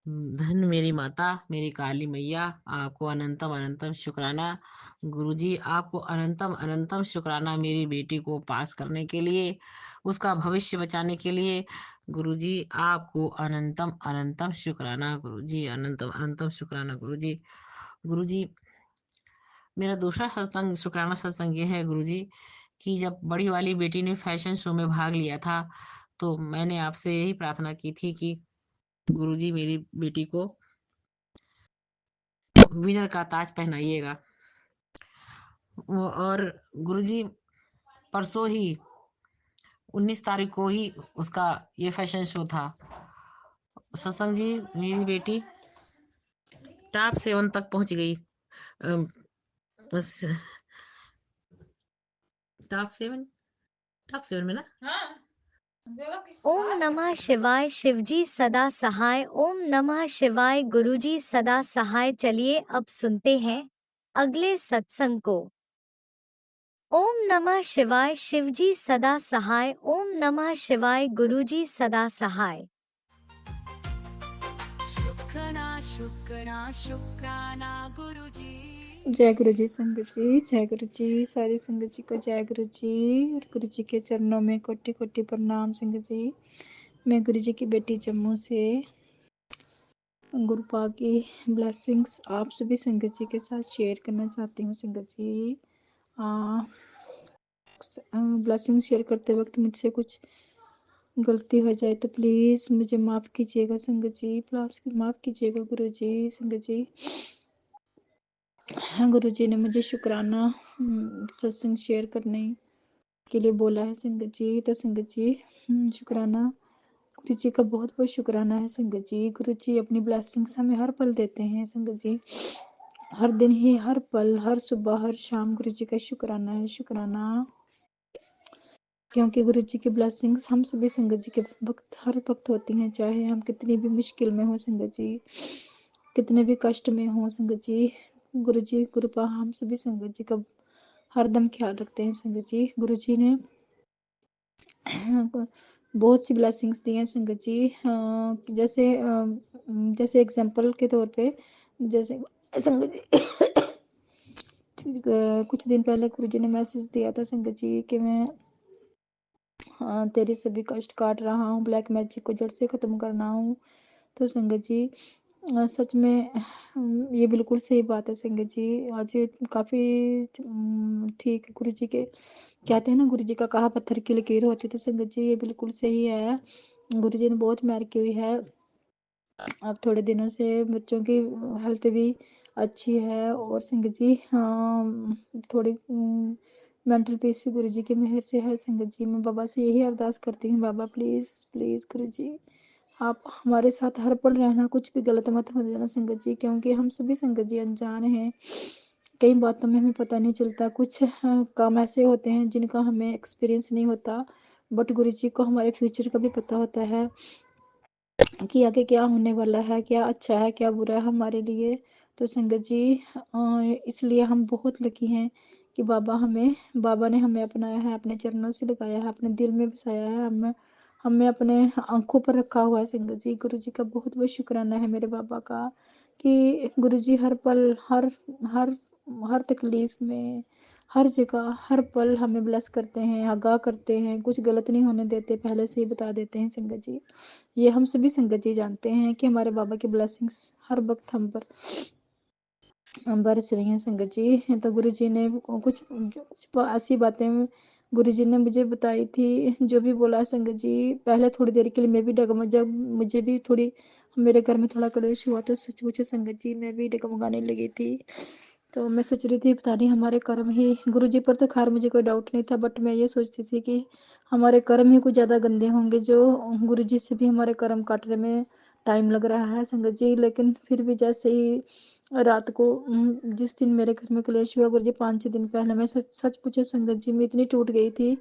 धन मेरी माता, मेरी काली मैया, आपको अनंतम अनंतम शुक्राना। गुरुजी आपको अनंतम अनंतम शुक्राना मेरी बेटी को पास करने के लिए, उसका भविष्य बचाने के लिए। गुरुजी आपको अनंतम अनंतम शुक्राना। गुरुजी अनंतम अनंतम शुक्राना। गुरुजी गुरुजी मेरा दूसरा सत्संग, शुक्राना सत्संग ये है गुरुजी कि जब बड़ी वाली बेटी ने फैशन शो में भाग लिया था तो मैंने आपसे यही प्रार्थना की थी कि गुरुजी मेरी बेटी को विनर का ताज पहनाइएगा। और गुरुजी परसों ही 19 तारीख को ही उसका ये फैशन शो था। सत्संग जी मेरी बेटी टॉप 7 तक पहुंच गई। अम, बस टॉप 7 में ना। ओम नमः शिवाय। शिवजी सदा सहाय। ओम नमः शिवाय। गुरुजी सदा सहाय। चलिए अब सुनते हैं अगले सत्संग को। ओम नमः शिवाय। शिवजी सदा सहाय। ओम नमः शिवाय। गुरुजी सदा सहाय। शुक्राना गुरुजी। जय गुरु जी संगत जी, जय गुरु जी, सारी संगत जी को जय गुरु जी। और गुरु जी के चरणों में कोटि कोटि प्रणाम संगत जी। मैं गुरु जी की बेटी जम्मू से गुरुपा की ब्लेसिंग्स आप सभी संगत जी के साथ शेयर करना चाहती हूँ संगत जी। ब्लेसिंग शेयर करते वक्त मुझसे कुछ गलती हो जाए तो प्लीज मुझे माफ कीजिएगा संगत जी, प्लीज माफ कीजिएगा गुरु जी। संगत जी हाँ, गुरु जी ने मुझे शुक्राना सत्संग शेयर करने के लिए बोला है संगत जी। तो संगत जी शुक्राना, गुरु जी का बहुत बहुत शुक्राना है संगत जी। गुरु जी अपनी ब्लेसिंग्स हमें हर पल देते हैं संगत जी, हर दिन ही, हर पल, हर सुबह, हर शाम गुरु जी का शुक्राना है, शुक्राना। क्योंकि गुरु जी की ब्लेसिंग्स हम सभी संगत जी के वक्त हर वक्त होती हैं, चाहे हम कितनी भी मुश्किल में हो संगत जी, कितने भी कष्ट में हो संगत जी। गुरु जी कृपा हम सभी संगत जी का हरदम ख्याल रखते हैं संगत जी। गुरु जी ने बहुत सी ब्लेसिंग्स दी हैं संगत जी। जैसे एग्जांपल के तौर पे, जैसे संगत जी कुछ दिन पहले गुरु जी ने मैसेज दिया था संगत जी कि मैं तेरे सभी कष्ट काट रहा हूँ, ब्लैक मैजिक को जड़ से खत्म करना हूँ। तो संगत जी सच में ये बिल्कुल सही बात है संगत जी। आज काफी ठीक गुरु जी के कहते हैं ना, गुरु जी का कहा पत्थर की लकीर होती, तो संगत जी ये बिल्कुल सही है। गुरु जी ने बहुत मेहनत की हुई है। अब थोड़े दिनों से बच्चों की हेल्थ भी अच्छी है और संगत जी थोड़ी मेंटल पीस भी गुरु जी की मेहर से है संगत जी। मैं बाबा से यही अरदास करती हूँ, बाबा प्लीज प्लीज गुरु जी आप हमारे साथ हर पल रहना, कुछ भी गलत मत हो जाना संगत जी, क्योंकि हम सभी संगत जी अनजान हैं। कई बातों में हमें पता नहीं चलता, कुछ काम ऐसे होते हैं जिनका हमें एक्सपीरियंस नहीं होता, बट गुरु जी को हमारे फ्यूचर का भी पता होता है कि आगे क्या होने वाला है, क्या अच्छा है क्या बुरा है हमारे लिए। तो संगत जी इसलिए हम बहुत लकी हैं कि बाबा ने हमें अपनाया है, अपने चरणों से लगाया है, अपने दिल में बसाया है, हमें अपने आंखों पर रखा हुआ है संगत जी। गुरु जी का बहुत बहुत शुक्राना है मेरे बाबा का कि गुरु जी हर पल, हर हर तकलीफ में, हर जगह, हर पल हमें ब्लेस करते हैं, आगाह करते हैं, कुछ गलत नहीं होने देते, पहले से ही बता देते हैं संगत जी। ये हम सभी संगत जी जानते हैं कि हमारे बाबा की ब्लेसिंग्स हर वक्त हम पर बरस रही हैं संगत जी। तो गुरु जी ने कुछ ऐसी बातें गुरु जी ने मुझे बताई थी, जो भी बोला संगत जी, पहले थोड़ी देर के लिए मैं भी डगमग जब मुझे भी थोड़ी मेरे घर में थोड़ा कलेश हुआ तो सच पूछो संगत जी मैं भी डगमगाने लगी थी। तो मैं सोच रही थी पता नहीं हमारे कर्म ही, गुरु जी पर तो खैर मुझे कोई डाउट नहीं था, बट मैं ये सोचती थी कि हमारे कर्म ही कुछ ज़्यादा गंदे होंगे जो गुरु जी से भी हमारे कर्म काटने में टाइम लग रहा है संगत जी। लेकिन फिर भी जैसे ही रात को जिस दिन मेरे घर में क्लेश हुआ गुरु जी 5-6 दिन पहले, मैं सच सच पूछो संगत जी मैं इतनी टूट गई थी,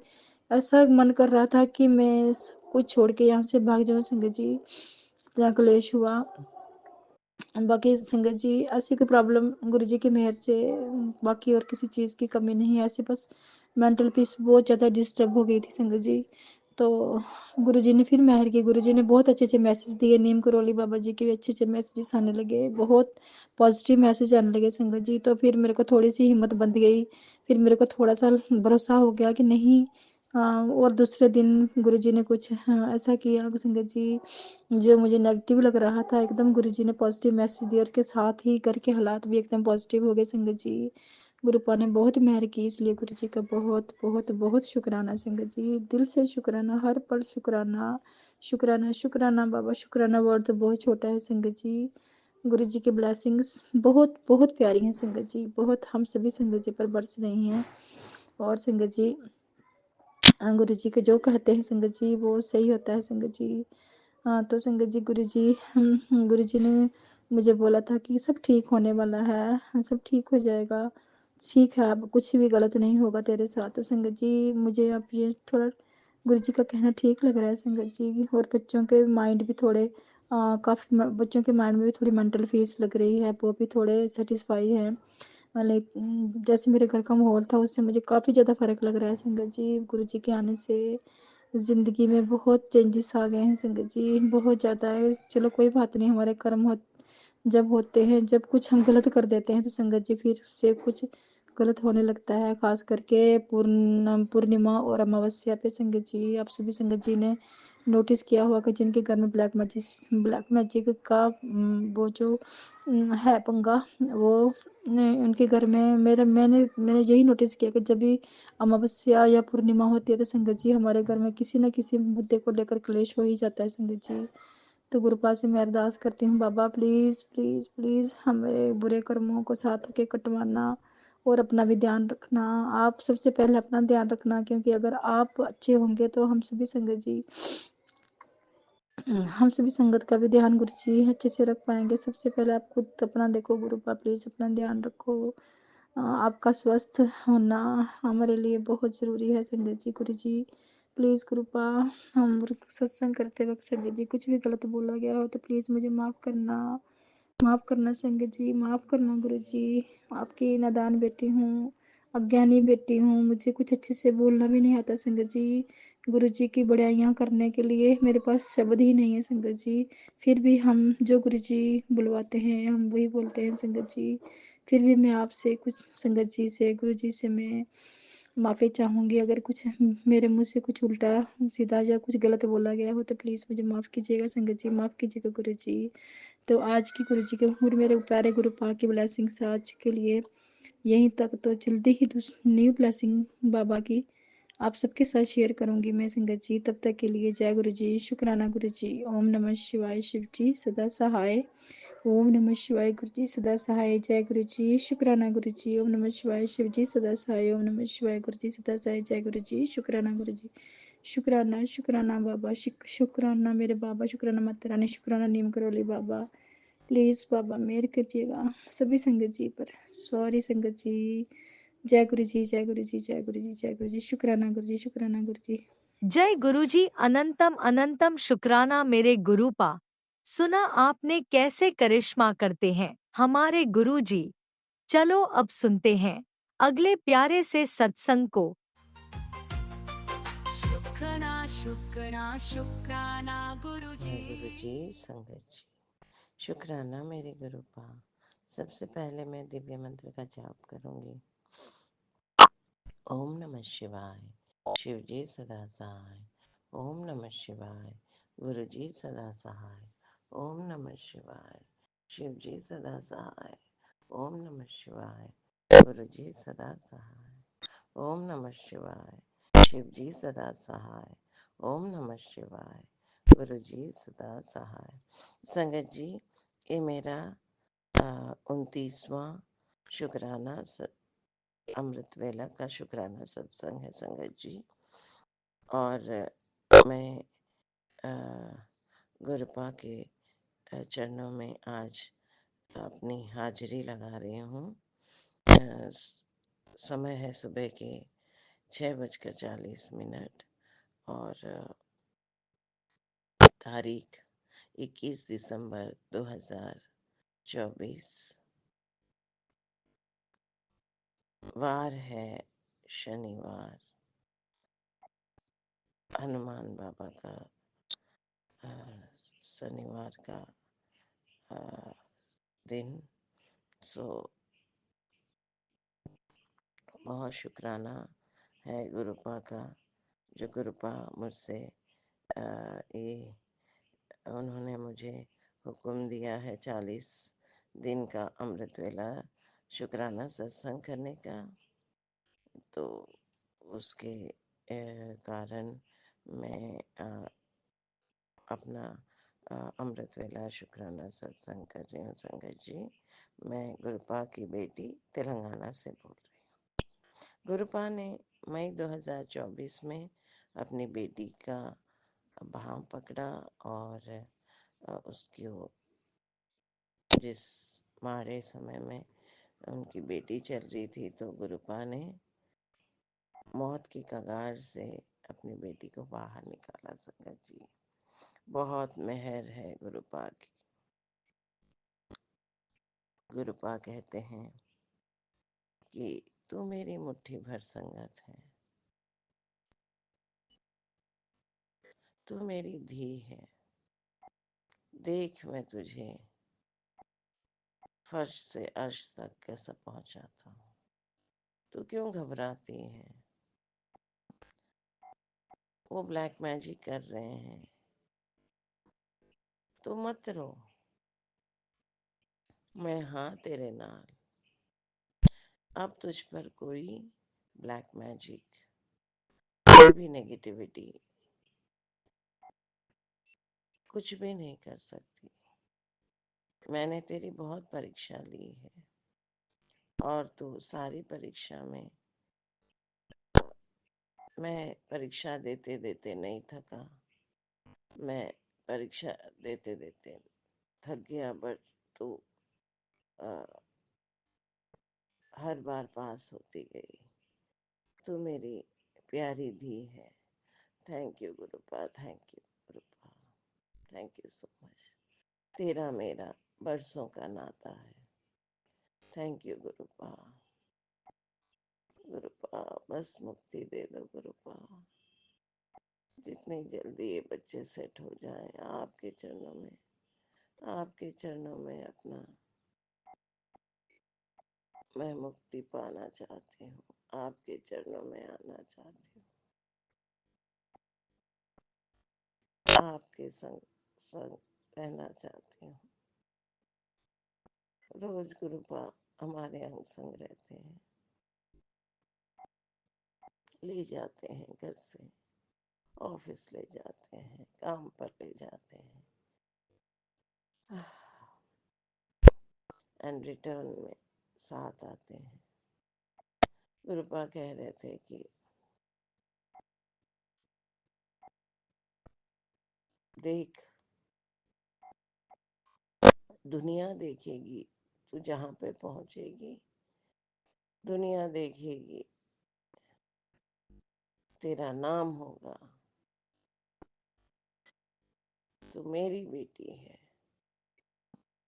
ऐसा मन कर रहा था कि मैं सब कुछ छोड़ के यहाँ से भाग जाऊँ संगत जी। जहाँ क्लेश हुआ बाकी संगत जी ऐसी कोई प्रॉब्लम गुरु जी की मेहर से बाकी और किसी चीज़ की कमी नहीं है, ऐसे बस मेंटल पीस बहुत ज़्यादा डिस्टर्ब हो गई थी संगत जी। तो गुरु जी ने फिर मेहर की, गुरु जी ने बहुत अच्छे अच्छे मैसेज दिए, नीम करोली बाबा जी के भी अच्छे अच्छे मैसेजेस आने लगे, बहुत पॉजिटिव मैसेज आने लगे संगत जी। तो फिर मेरे को थोड़ी सी हिम्मत बंध गई, फिर मेरे को थोड़ा सा भरोसा हो गया कि नहीं। और दूसरे दिन गुरु जी ने कुछ ऐसा किया संगत जी जो मुझे नेगेटिव लग रहा था, एकदम गुरुजी ने पॉजिटिव मैसेज दिया और के साथ ही घर के हालात भी एकदम पॉजिटिव हो गए संगत जी। गुरुपा ने बहुत मेहर की, इसलिए गुरु जी का बहुत बहुत बहुत शुक्राना संगत जी, दिल से शुक्राना, हर पल शुक्राना। शुक्राना शुक्राना बाबा, शुक्राना वर्ड तो बहुत छोटा है संगत जी। गुरु जी की ब्लेसिंग्स बहुत बहुत प्यारी हैं संगत जी, बहुत हम सभी संगत जी पर बरस रही हैं। और संगत जी गुरु जी के जो कहते हैं संगत जी वो सही होता है संगत जी। हाँ तो संगत जी गुरु जी ने मुझे बोला था कि सब ठीक होने वाला है, सब ठीक हो जाएगा, ठीक है अब कुछ भी गलत नहीं होगा तेरे साथ। तो संगत जी मुझे अब ये थोड़ा गुरु जी का कहना ठीक लग रहा है संगत जी। और बच्चों के माइंड भी थोड़े काफ़ी बच्चों के माइंड में भी थोड़ी मेंटल पीस लग रही है, वो भी थोड़े सेटिस्फाई है। जैसे मेरे घर का माहौल था उससे मुझे काफ़ी ज़्यादा फ़र्क लग रहा है संगत जी, गुरु जी के आने से ज़िंदगी में बहुत चेंजेस आ गए हैं संगत जी, बहुत ज़्यादा है। चलो कोई बात नहीं, हमारे कर्म जब होते हैं, जब कुछ हम गलत कर देते हैं तो संगत जी फिर से कुछ गलत होने लगता है, खास करके पूर्णिमा और अमावस्या पे संगत जी। आप सभी संगत जी ने नोटिस किया होगा कि जिनके घर में ब्लैक मैजिक का वो जो है पंगा, वो उनके घर में मैंने यही नोटिस किया कि जब भी अमावस्या या पूर्णिमा होती है तो संगत जी हमारे घर में किसी न किसी मुद्दे को लेकर क्लेश हो ही जाता है संगत जी। तो गुरुपाल से मैं अरदास करती हूँ बाबा प्लीज़ प्लीज़ प्लीज़ हमें बुरे कर्मों को साथ होके कटवाना और अपना भी ध्यान रखना। आप सबसे पहले अपना ध्यान रखना, क्योंकि अगर आप अच्छे होंगे तो हम सभी संगत का भी ध्यान गुरु जी अच्छे से रख पाएंगे। सबसे पहले आप खुद अपना देखो गुरुपा, प्लीज़ अपना ध्यान रखो। आपका स्वस्थ होना हमारे लिए बहुत ज़रूरी है संगत जी। गुरु जी प्लीज़ कृपा, हम सत्संग करते वक्त संगत जी कुछ भी गलत बोला गया हो तो प्लीज़ मुझे माफ़ करना संगत जी, माफ़ करना गुरु जी। आपकी नादान बेटी हूँ, अज्ञानी बेटी हूँ, मुझे कुछ अच्छे से बोलना भी नहीं आता संगत जी। गुरु जी की बड़ाइयाँ करने के लिए मेरे पास शब्द ही नहीं है संगत जी। फिर भी हम जो गुरु जी बुलवाते हैं हम वही बोलते हैं संगत जी। फिर भी मैं आपसे कुछ संगत जी से गुरु जी से मैं माफ़ी चाहूँगी, अगर कुछ मेरे मुँह से कुछ उल्टा सीधा या कुछ गलत बोला गया हो तो प्लीज़ मुझे माफ़ कीजिएगा संगत जी, माफ़ कीजिएगा गुरु जी। तो आज की गुरु जी के और मेरे प्यारे गुरु पा की ब्लेसिंग्स आज के लिए यहीं तक। तो जल्दी ही न्यू ब्लेसिंग बाबा की आप सबके साथ शेयर करूंगी मैं संगत जी। तब तक के लिए जय गुरु जी, शुक्राना गुरु जी। ओम नमः शिवाय, शिव जी सदा सहाय। ओम नमः शिवाय, गुरु जी सदा सहाय। जय गुरु जी, शुक्राना गुरु जी। ओम नमः शिवाय, शिव जी सदा सहाय। ओम नमः शिवाय, गुरु जी सदा सहाय। जय गुरु जी, शुक्राना गुरु जी। शुक्राना शुक्राना बाबा, शुक्राना मेरे बाबा, शुक्राना माता रानी, शुक्राना नीम करोली बाबा। प्लीज़ बाबा मेहर कीजिएगा सभी संगत जी पर। सॉरी संगत जी। जय गुरु जी, जय गुरु जी, जय गुरु जी, जय गुरु जी। शुक्राना गुरु जी, शुक्राना गुरु जी। जय गुरुजी, अनंतम अनंतम शुक्राना मेरे गुरुपा। सुना आपने कैसे करिश्मा करते हैं हमारे गुरुजी। चलो अब सुनते हैं अगले प्यारे से सत्संग को। शुक्राना शुक्राना शुक्राना जय गुरुजी। गुरु जी, संगत जी, शुक्राना मेरे गुरु पा। सबसे पहले मैं दिव्य मंत्र का जाप करूंगी। ओम नमः शिवाय, शिव जी सदा सहाय। ओम नमः शिवाय, गुरु जी सदा सहाय। ओम नमः शिवाय, शिव जी सदा सहाय। ओम नमः शिवाय। गुरु जी सदा सहाय। ओम नमः शिवाय। शिव जी सदा सहाय। ओम नमः शिवाय। गुरु जी सदा सहाय। संगत जी, ये मेरा 29वां शुक्राना अमृत वेला का शुक्राना सत्संग है संगत जी। और मैं गुरुपा के चरणों में आज अपनी हाजिरी लगा रही हूँ। समय है सुबह के 6:40 और तारीख 21 दिसंबर 2024, वार है शनिवार। हनुमान बाबा का शनिवार का दिन। सो बहुत शुक्राना है गुरुपा का, जो गुरुपा मुझसे ये उन्होंने मुझे हुक्म दिया है 40 दिन का अमृत वेला शुक्राना सत्संग करने का। तो उसके कारण मैं अपना अमृत वेला शुक्राना सत्संग कर रही हूँ संगत जी। मैं गुरुपा की बेटी तेलंगाना से बोल रही हूँ। गुरुपा ने मई 2024 में अपनी बेटी का भाव पकड़ा और उसकी जिस मारे समय में उनकी बेटी चल रही थी, तो गुरुपा ने मौत की कगार से अपनी बेटी को बाहर निकाला संगत जी। बहुत मेहर है गुरुपा की। गुरुपा कहते हैं कि तू मेरी मुट्ठी भर संगत है, तू मेरी धी है। देख मैं तुझे फर्श से अर्श तक कैसा पहुंचाता हूँ, तू क्यों घबराती है? वो ब्लैक मैजिक कर रहे हैं, तू मत रो, मैं हाँ तेरे नाल। अब तुझ पर कोई ब्लैक मैजिक, कोई भी नेगेटिविटी कुछ भी नहीं कर सकती। मैंने तेरी बहुत परीक्षा ली है और तू सारी परीक्षा में, मैं परीक्षा देते देते नहीं थका, मैं परीक्षा देते देते थक गया, बट तू हर बार पास होती गई। तू मेरी प्यारी धी है। Thank you गुरुपा, thank you गुरुपा, thank you so much. तेरा मेरा बरसों का नाता है। Thank you गुरुपा। गुरुपा बस मुक्ति दे दो गुरुपा, जितनी जल्दी ये बच्चे सेट हो जाएं आपके चरणों में, आपके चरणों में अपना मैं मुक्ति पाना चाहती हूँ, आपके चरणों में आना चाहती हूँ, आपके संग संग रहना चाहती हूँ। रोज गुरुपा हमारे अंग संग रहते हैं, ले जाते हैं घर से, ऑफिस ले जाते हैं, काम पर ले जाते हैं, एंड रिटर्न में साथ आते हैं। गुरुपा कह रहे थे कि देख, दुनिया देखेगी, तू जहाँ पे पहुंचेगी दुनिया देखेगी, तेरा नाम होगा, तू मेरी बेटी है,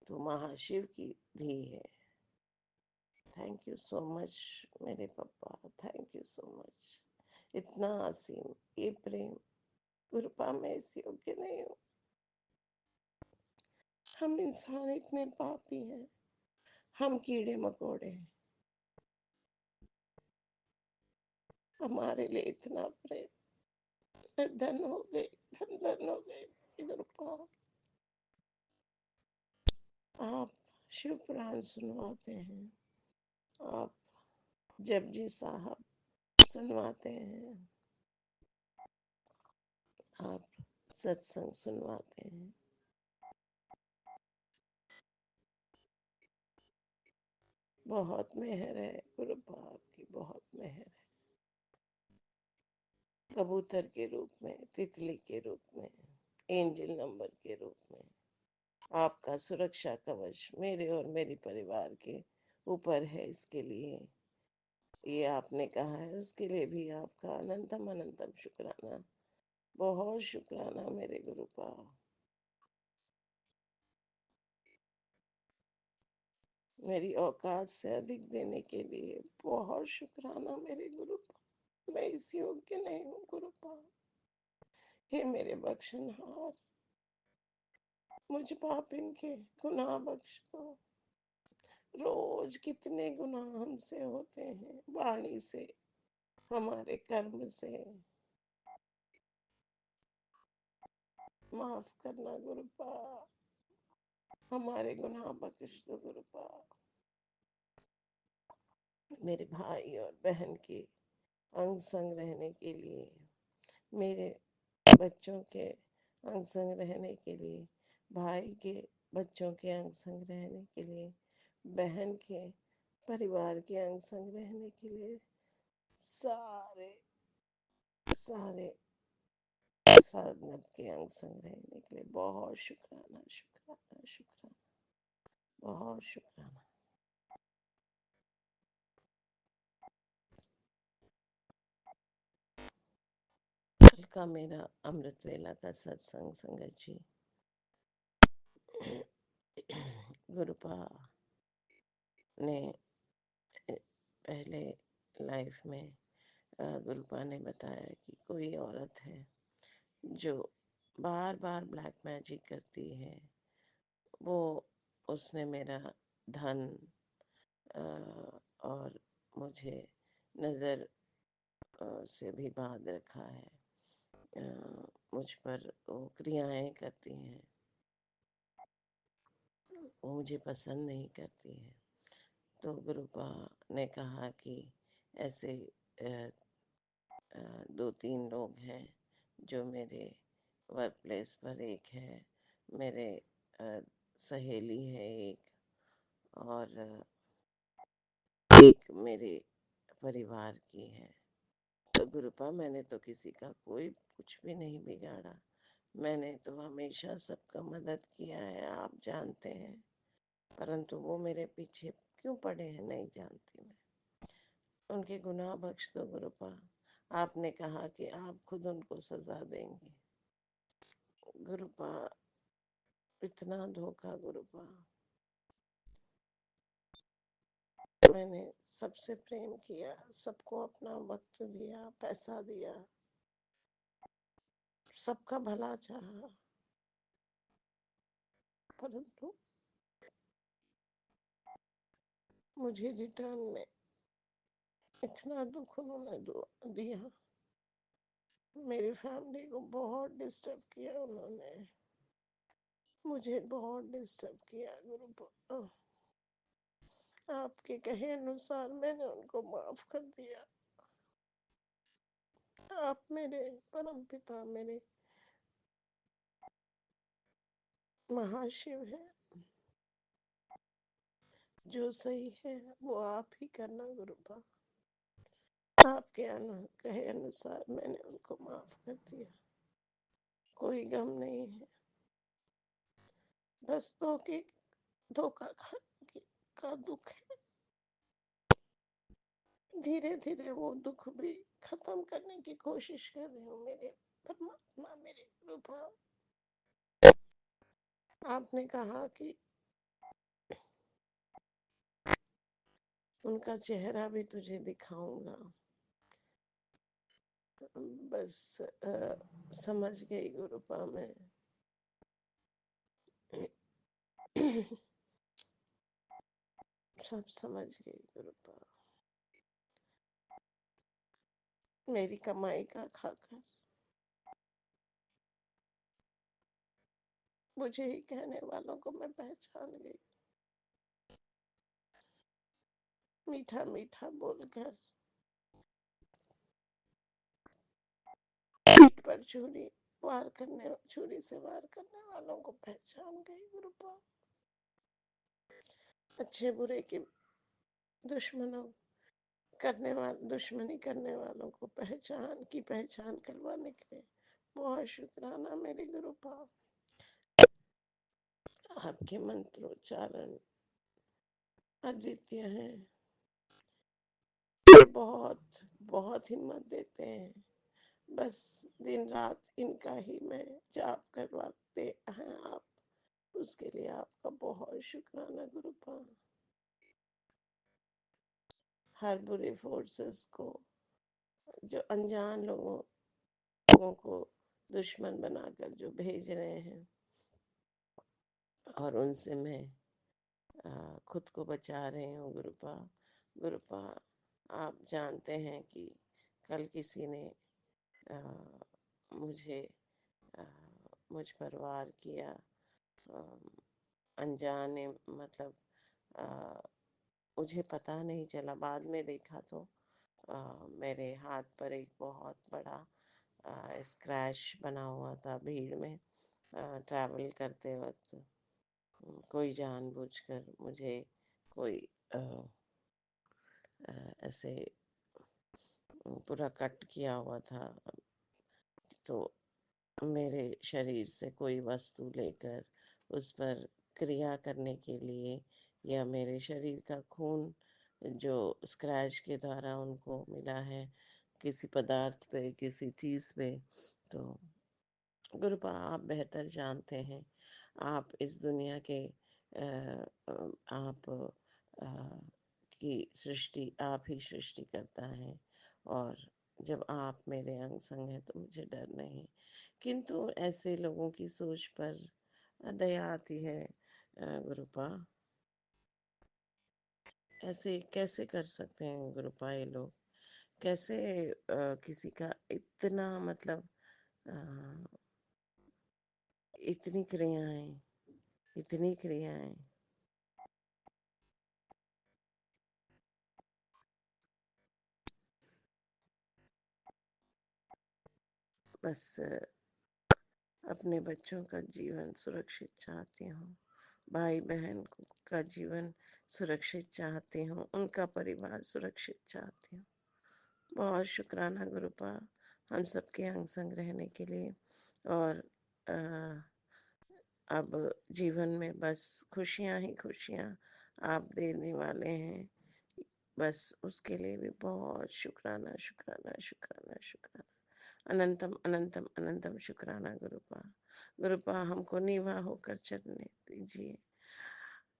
तू महाशिव की धी है। थैंक यू सो मच मेरे पापा, थैंक यू सो मच। इतना असीम ये प्रेम, गुरुपा मैं इस योग्य नहीं हूँ। हम इंसान इतने पापी हैं, हम कीड़े मकोड़े हैं, हमारे लिए इतना प्रेम। मैं धन हो गई, धन धन हो गई गुरुपा। आप शुक्रान सुनवाते हैं। आप जपजी साहब सुनवाते हैं। आप सत्संग सुनवाते हैं। बहुत मेहर है गुरुपा, आपकी बहुत मेहर है। कबूतर के रूप में, तितली के रूप में, एंजल नंबर के रूप में आपका सुरक्षा कवच मेरे और मेरे परिवार के ऊपर है। इसके लिए ये आपने कहा है, उसके लिए भी आपका अनंतम अनंतम शुक्राना। बहुत शुक्राना मेरे गुरुपा। मेरी औकात से अधिक देने के लिए बहुत शुक्राना मेरे गुरुपा। मैं इस योग्य नहीं हूँ गुरुपा। हे मेरे बख्शनहार, मुझ पापिन के गुनाह बख्श दो। रोज कितने गुनाह हमसे होते हैं, वाणी से, हमारे कर्म से। माफ करना गुरुपा, हमारे गुनाह बख्श दो गुरुपा। मेरे भाई और बहन के अंग संग रहने के लिए, मेरे बच्चों के अंग संग रहने के लिए, भाई के बच्चों के अंग संग रहने के लिए, बहन के परिवार के अंग संग रहने के लिए, सारे सारे साधनत के अंग संग रहने के लिए बहुत शुक्राना शुक्राना शुक्राना। बहुत शुक्राना। कल का मेरा अमृत वेला का सत्संग संगत जी, गुरुपा ने पहले लाइफ में गुरुपा ने बताया कि कोई औरत है जो बार बार ब्लैक मैजिक करती है। वो उसने मेरा धन और मुझे नज़र से भी बांध रखा है। मुझ पर वो क्रियाएं करती हैं, वो मुझे पसंद नहीं करती है। तो गुरुपा ने कहा कि ऐसे दो तीन लोग हैं जो मेरे वर्क प्लेस पर, एक है मेरे सहेली है, एक और एक मेरे परिवार की है। तो गुरुपा मैंने तो किसी का कोई कुछ भी नहीं बिगाड़ा। मैंने तो हमेशा सबका मदद किया है, आप जानते हैं। परंतु वो मेरे पीछे क्यों पड़े हैं नहीं जानती मैं। उनके गुनाह बख्श दो गुरुपा। आपने कहा कि आप खुद उनको सजा देंगे। गुरुपा इतना धोखा गुरुपा। मैंने सबसे प्रेम किया, सबको अपना वक्त दिया, पैसा दिया, सबका भला चाहा, परंतु मुझे रिटर्न में इतना दुख उन्होंने दिया। मेरी फैमिली को बहुत डिस्टर्ब किया उन्होंने, मुझे बहुत डिस्टर्ब किया गुरुपा। आपके कहे अनुसार मैंने उनको माफ कर दिया। आप मेरे परम पिता, मेरे महाशिव है। जो सही है वो आप ही करना गुरुपा। आपके कहे अनुसार मैंने उनको माफ कर दिया। कोई गम नहीं है, बस धोखा खाने का दुख है। धीरे धीरे वो दुख भी खत्म करने की कोशिश कर रही हूँ मेरे परमात्मा, मेरे गुरुपा। आपने कहा कि उनका चेहरा भी तुझे दिखाऊंगा। बस समझ गई गुरुपा मैं। सब समझ गई गुरुपा। मेरी कमाई का खाकर मुझे ही कहने वालों को मैं पहचान गई। मीठा मीठा बोलकर पीठ पर छुरी से वार करने वालों को पहचान गई गुरुपा। अच्छे बुरे की दुश्मनी करने वालों को पहचान करवाने के लिए बहुत शुक्राना मेरे गुरुपा। आपके मंत्रोच्चारण अद्वितीय हैं, बहुत बहुत हिम्मत देते हैं। बस दिन रात इनका ही मैं जाप करवाते हैं आप, उसके लिए आपका बहुत शुक्राना गुरुपा। हर बुरे फोर्सेस को, जो अनजान लोगों को दुश्मन बनाकर जो भेज रहे हैं, और उनसे मैं खुद को बचा रही हूँ गुरुपा। गुरुपा, आप जानते हैं कि कल किसी ने आ, मुझे आ, मुझ पर वार किया, आ, अनजाने, मतलब आ, मुझे पता नहीं चला। बाद में देखा तो मेरे हाथ पर एक बहुत बड़ा स्क्रैच बना हुआ था भीड़ में ट्रैवल करते वक्त। कोई जानबूझकर मुझे कोई ऐसे पूरा कट किया हुआ था। तो मेरे शरीर से कोई वस्तु लेकर उस पर क्रिया करने के लिए, या मेरे शरीर का खून जो स्क्रैच के द्वारा उनको मिला है किसी पदार्थ पे, किसी चीज पे, तो गुरुपा आप बेहतर जानते हैं। आप इस दुनिया के आप की सृष्टि आप ही सृष्टि करता है, और जब आप मेरे अंग संग हैं तो मुझे डर नहीं। किंतु ऐसे लोगों की सोच पर दया आती है गुरुपा। ऐसे कैसे कर सकते हैं गुरुपा ये लोग? कैसे किसी का इतना, मतलब अ, इतनी क्रियाएं, इतनी क्रियाएं। बस अपने बच्चों का जीवन सुरक्षित चाहती हूँ, भाई बहन का जीवन सुरक्षित चाहती हूँ, उनका परिवार सुरक्षित चाहती हूँ। बहुत शुक्राना गुरुपा हम सबके अंग संग रहने के लिए। और अब जीवन में बस खुशियाँ ही खुशियाँ आप देने वाले हैं, बस उसके लिए भी बहुत शुक्राना शुक्राना शुक्राना शुक्राना। अनंतम अनंतम अनंतम शुक्राना गुरुपा। गुरुपा हमको नीवा होकर चलने दीजिए।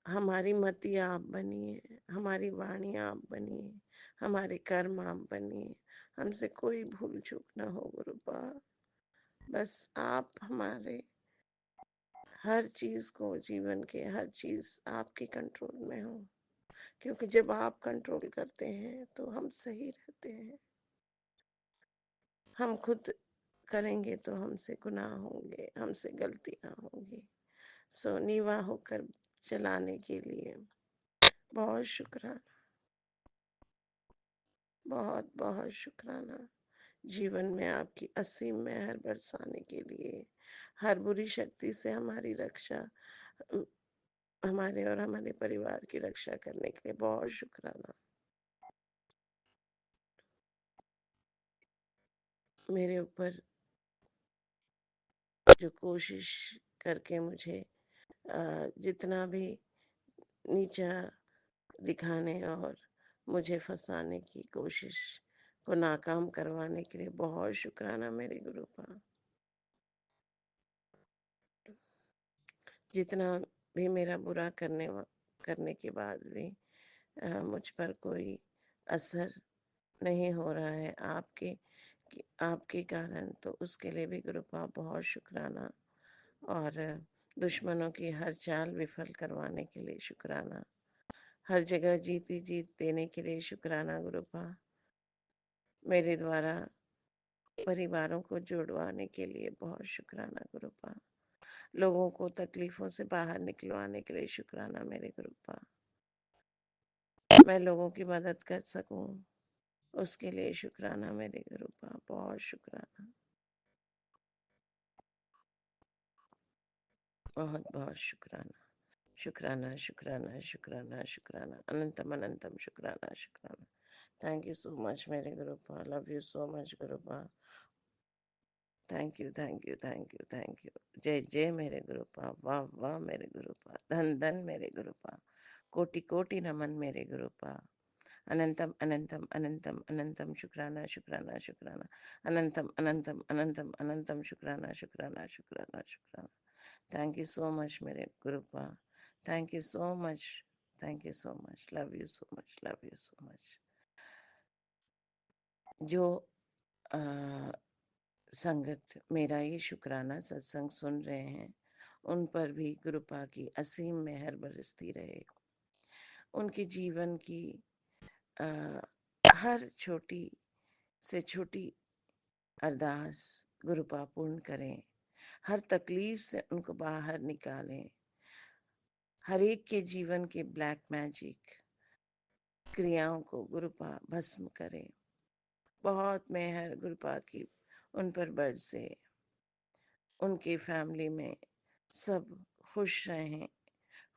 हमारी मति आप बनिए, हमारी वाणी आप बनिए, हमारे कर्म आप बनिए। हमसे कोई भूल चूक ना हो गुरुपा। बस आप हमारे हर चीज को, जीवन के हर चीज आपके कंट्रोल में हो, क्योंकि जब आप कंट्रोल करते हैं तो हम सही रहते हैं। हम खुद करेंगे तो हमसे गुनाह होंगे, हमसे गलतियां होंगी। सो नीवा होकर चलाने के लिए बहुत शुक्राना, बहुत बहुत शुक्राना। जीवन में आपकी असीम मेहर बरसाने के लिए, हर बुरी शक्ति से हमारी रक्षा, हमारे और हमारे परिवार की रक्षा करने के लिए बहुत शुक्राना। मेरे ऊपर जो कोशिश करके मुझे जितना भी नीचा दिखाने और मुझे फंसाने की कोशिश को नाकाम करवाने के लिए बहुत शुक्राना मेरे गुरुपा। जितना भी मेरा बुरा करने के बाद भी मुझ पर कोई असर नहीं हो रहा है आपके कारण, तो उसके लिए भी गुरुपा बहुत शुक्राना। और दुश्मनों की हर चाल विफल करवाने के लिए शुक्राना, हर जगह जीती जीत देने के लिए शुक्राना गुरुपा। मेरे द्वारा परिवारों को जुड़वाने के लिए बहुत शुक्राना गुरुपा। लोगों को तकलीफों से बाहर निकलवाने के लिए शुक्राना मेरे गुरुपा। मैं लोगों की मदद कर सकूं, उसके लिए शुक्राना मेरे गुरुपा, बहुत शुक्राना, बहुत बहुत शुक्राना, शुक्राना शुक्राना शुक्राना शुक्राना, अनंतम अनंतम शुक्राना शुक्राना। थैंक यू सो मच मेरे गुरुपा, लव यू सो मच गुरुपा, thank you thank you thank you thank you. जय जय मेरे गुरुपा, वाह वाह मेरे गुरुपा, धन धन मेरे गुरुपा, कोटि कोटि नमन मेरे गुरुपा, अनंतम अनंतम अनंतम अनंतम शुक्राना शुक्राना शुक्राना, अनंतम अनंतम अनंतम अनंतम शुक्राना शुक्राना शुक्राना शुक्राना। थैंक यू सो मच मेरे गुरुपा, thank you so much, thank you so much, love you so much, love you so much. जो आ, संगत मेरा ये शुक्राना सत्संग सुन रहे हैं, उन पर भी गुरुपा की असीम मेहर बरसती रहे। उनके जीवन की आ, हर छोटी से छोटी अरदास गुरुपा पूर्ण करें, हर तकलीफ से उनको बाहर निकालें, हर एक के जीवन के ब्लैक मैजिक क्रियाओं को गुरुपा भस्म करें। बहुत मेहर गुरुपा की उन पर बरसे, उनके फैमिली में सब खुश रहें,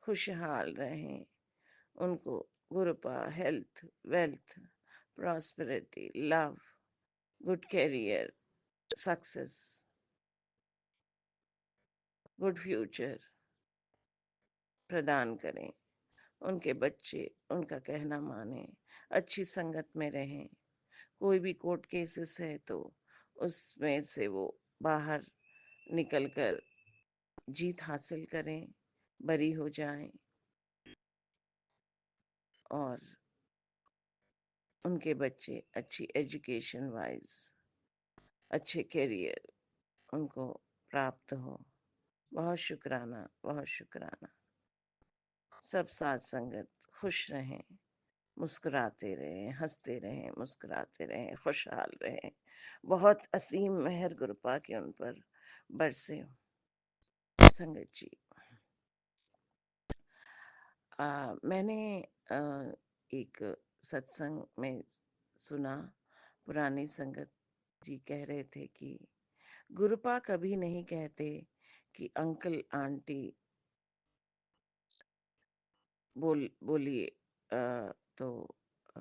खुशहाल रहें। उनको गुरुपा health, wealth, prosperity, love, good career, success, good future प्रदान करें। उनके बच्चे उनका कहना माने, अच्छी संगत में रहें। कोई भी कोर्ट केसेस है तो उसमें से वो बाहर निकलकर जीत हासिल करें, बरी हो जाएं, और उनके बच्चे अच्छी एजुकेशन वाइज अच्छे करियर उनको प्राप्त हो। बहुत शुक्राना, बहुत शुक्राना। सब साथ संगत खुश रहें, मुस्कुराते रहें, हंसते रहें, मुस्कुराते रहें, खुशहाल रहें। बहुत असीम मेहर गुरुपा के उन पर बरसे। संगत जी, मैंने एक सत्संग में सुना, पुरानी संगत जी कह रहे थे कि गुरुपा कभी नहीं कहते कि अंकल आंटी बोलिए, तो अ,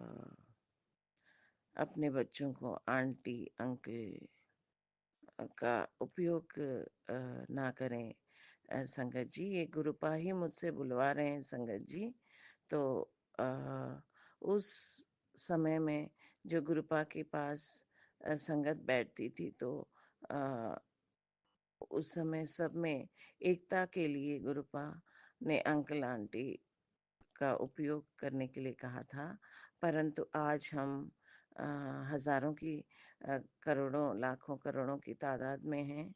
अपने बच्चों को आंटी अंकल का उपयोग ना करें। संगत जी, ये गुरुपा ही मुझसे बुलवा रहे हैं संगत जी। तो अ, उस समय में जो गुरुपा के पास संगत बैठती थी, तो अ, उस समय सब में एकता के लिए गुरुपा ने अंकल आंटी का उपयोग करने के लिए कहा था। परंतु आज हम हजारों की, करोड़ों लाखों करोड़ों की तादाद में हैं,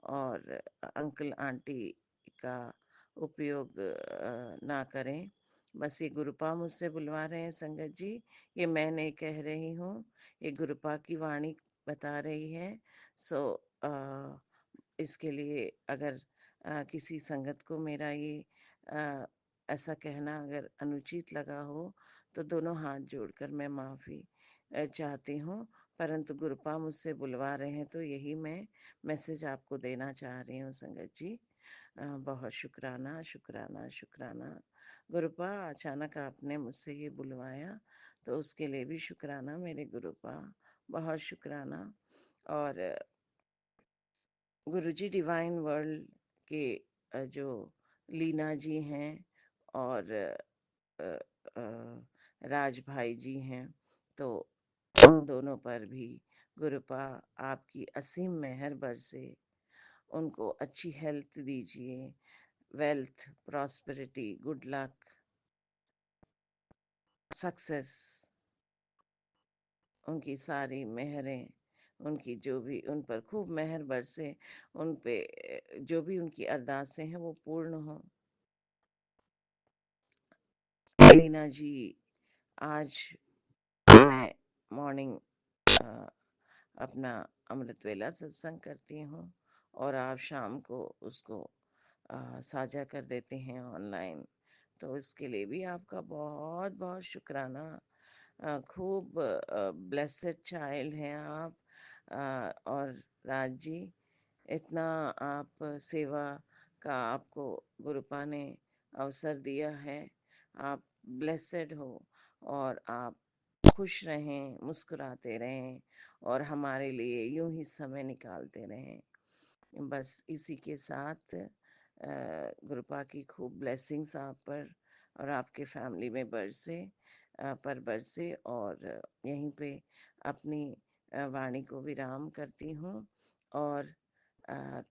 और अंकल आंटी का उपयोग ना करें। बस ये गुरुपा मुझसे बुलवा रहे हैं संगत जी, ये मैं नहीं कह रही हूँ, ये गुरुपा की वाणी बता रही है। सो इसके लिए अगर किसी संगत को मेरा ये ऐसा कहना अगर अनुचित लगा हो, तो दोनों हाथ जोड़कर मैं माफ़ी चाहती हूँ। परंतु गुरुपा मुझसे बुलवा रहे हैं, तो यही मैं मैसेज आपको देना चाह रही हूँ संगत जी। बहुत शुक्राना शुक्राना शुक्राना। गुरुपा, अचानक आपने मुझसे ये बुलवाया, तो उसके लिए भी शुक्राना मेरे गुरुपा, बहुत शुक्राना। और गुरुजी डिवाइन वर्ल्ड के जो लीना जी हैं, और अ, अ, राज भाई जी हैं, तो उन दोनों पर भी गुरुपा आपकी असीम मेहर बरसे। उनको अच्छी हेल्थ दीजिए, wealth, prosperity, good luck, success, उनकी सारी मेहरें, उनकी जो भी उन पर खूब मेहर बरसे, उन पे जो भी उनकी अरदासें हैं वो पूर्ण हो। लीना जी, आज मैं मॉर्निंग अपना अमृत वेला सत्संग करती हूँ, और आप शाम को उसको साझा कर देते हैं ऑनलाइन। तो इसके लिए भी आपका बहुत बहुत शुक्राना। खूब ब्लेसेड चाइल्ड हैं आप। और राज जी, इतना आप सेवा का आपको गुरुपा ने अवसर दिया है। आप ब्लेसेड हो और आप खुश रहें, मुस्कुराते रहें और हमारे लिए यूं ही समय निकालते रहें। बस इसी के साथ गुरुपा की खूब ब्लेसिंग्स आप पर और आपके फैमिली में बरसे और यहीं पे अपनी वाणी को विराम करती हूँ। और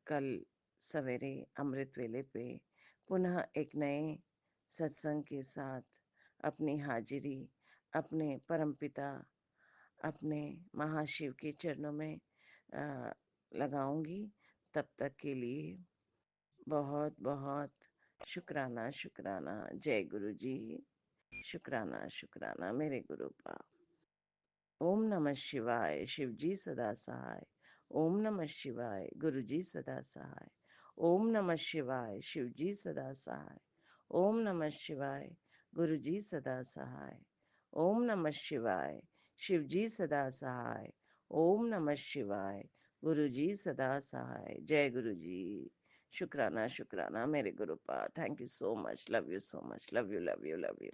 कल सवेरे अमृत वेले पे पुनः एक नए सत्संग के साथ अपनी हाजिरी अपने परमपिता, अपने महाशिव के चरणों में लगाऊंगी। तब तक के लिए बहुत बहुत शुक्राना शुक्राना। जय गुरु जी। शुक्राना शुक्राना मेरे गुरुपा। ओम नमः शिवाय। शिव जी सदा सहाय। ओम नमः शिवाय। गुरु जी सदा सहाय। ओम नमः शिवाय। शिव जी सदा सहाय। ओम नमः शिवाय। गुरु जी सदा सहाय। ओम नमः शिवाय। शिव जी सदा सहाय। ओम नमः शिवाय। गुरु जी सदा सहाय। जय गुरु जी। शुक्राना शुक्राना मेरे गुरुपा। Thank you so much. Love you so much. Love you love you love you.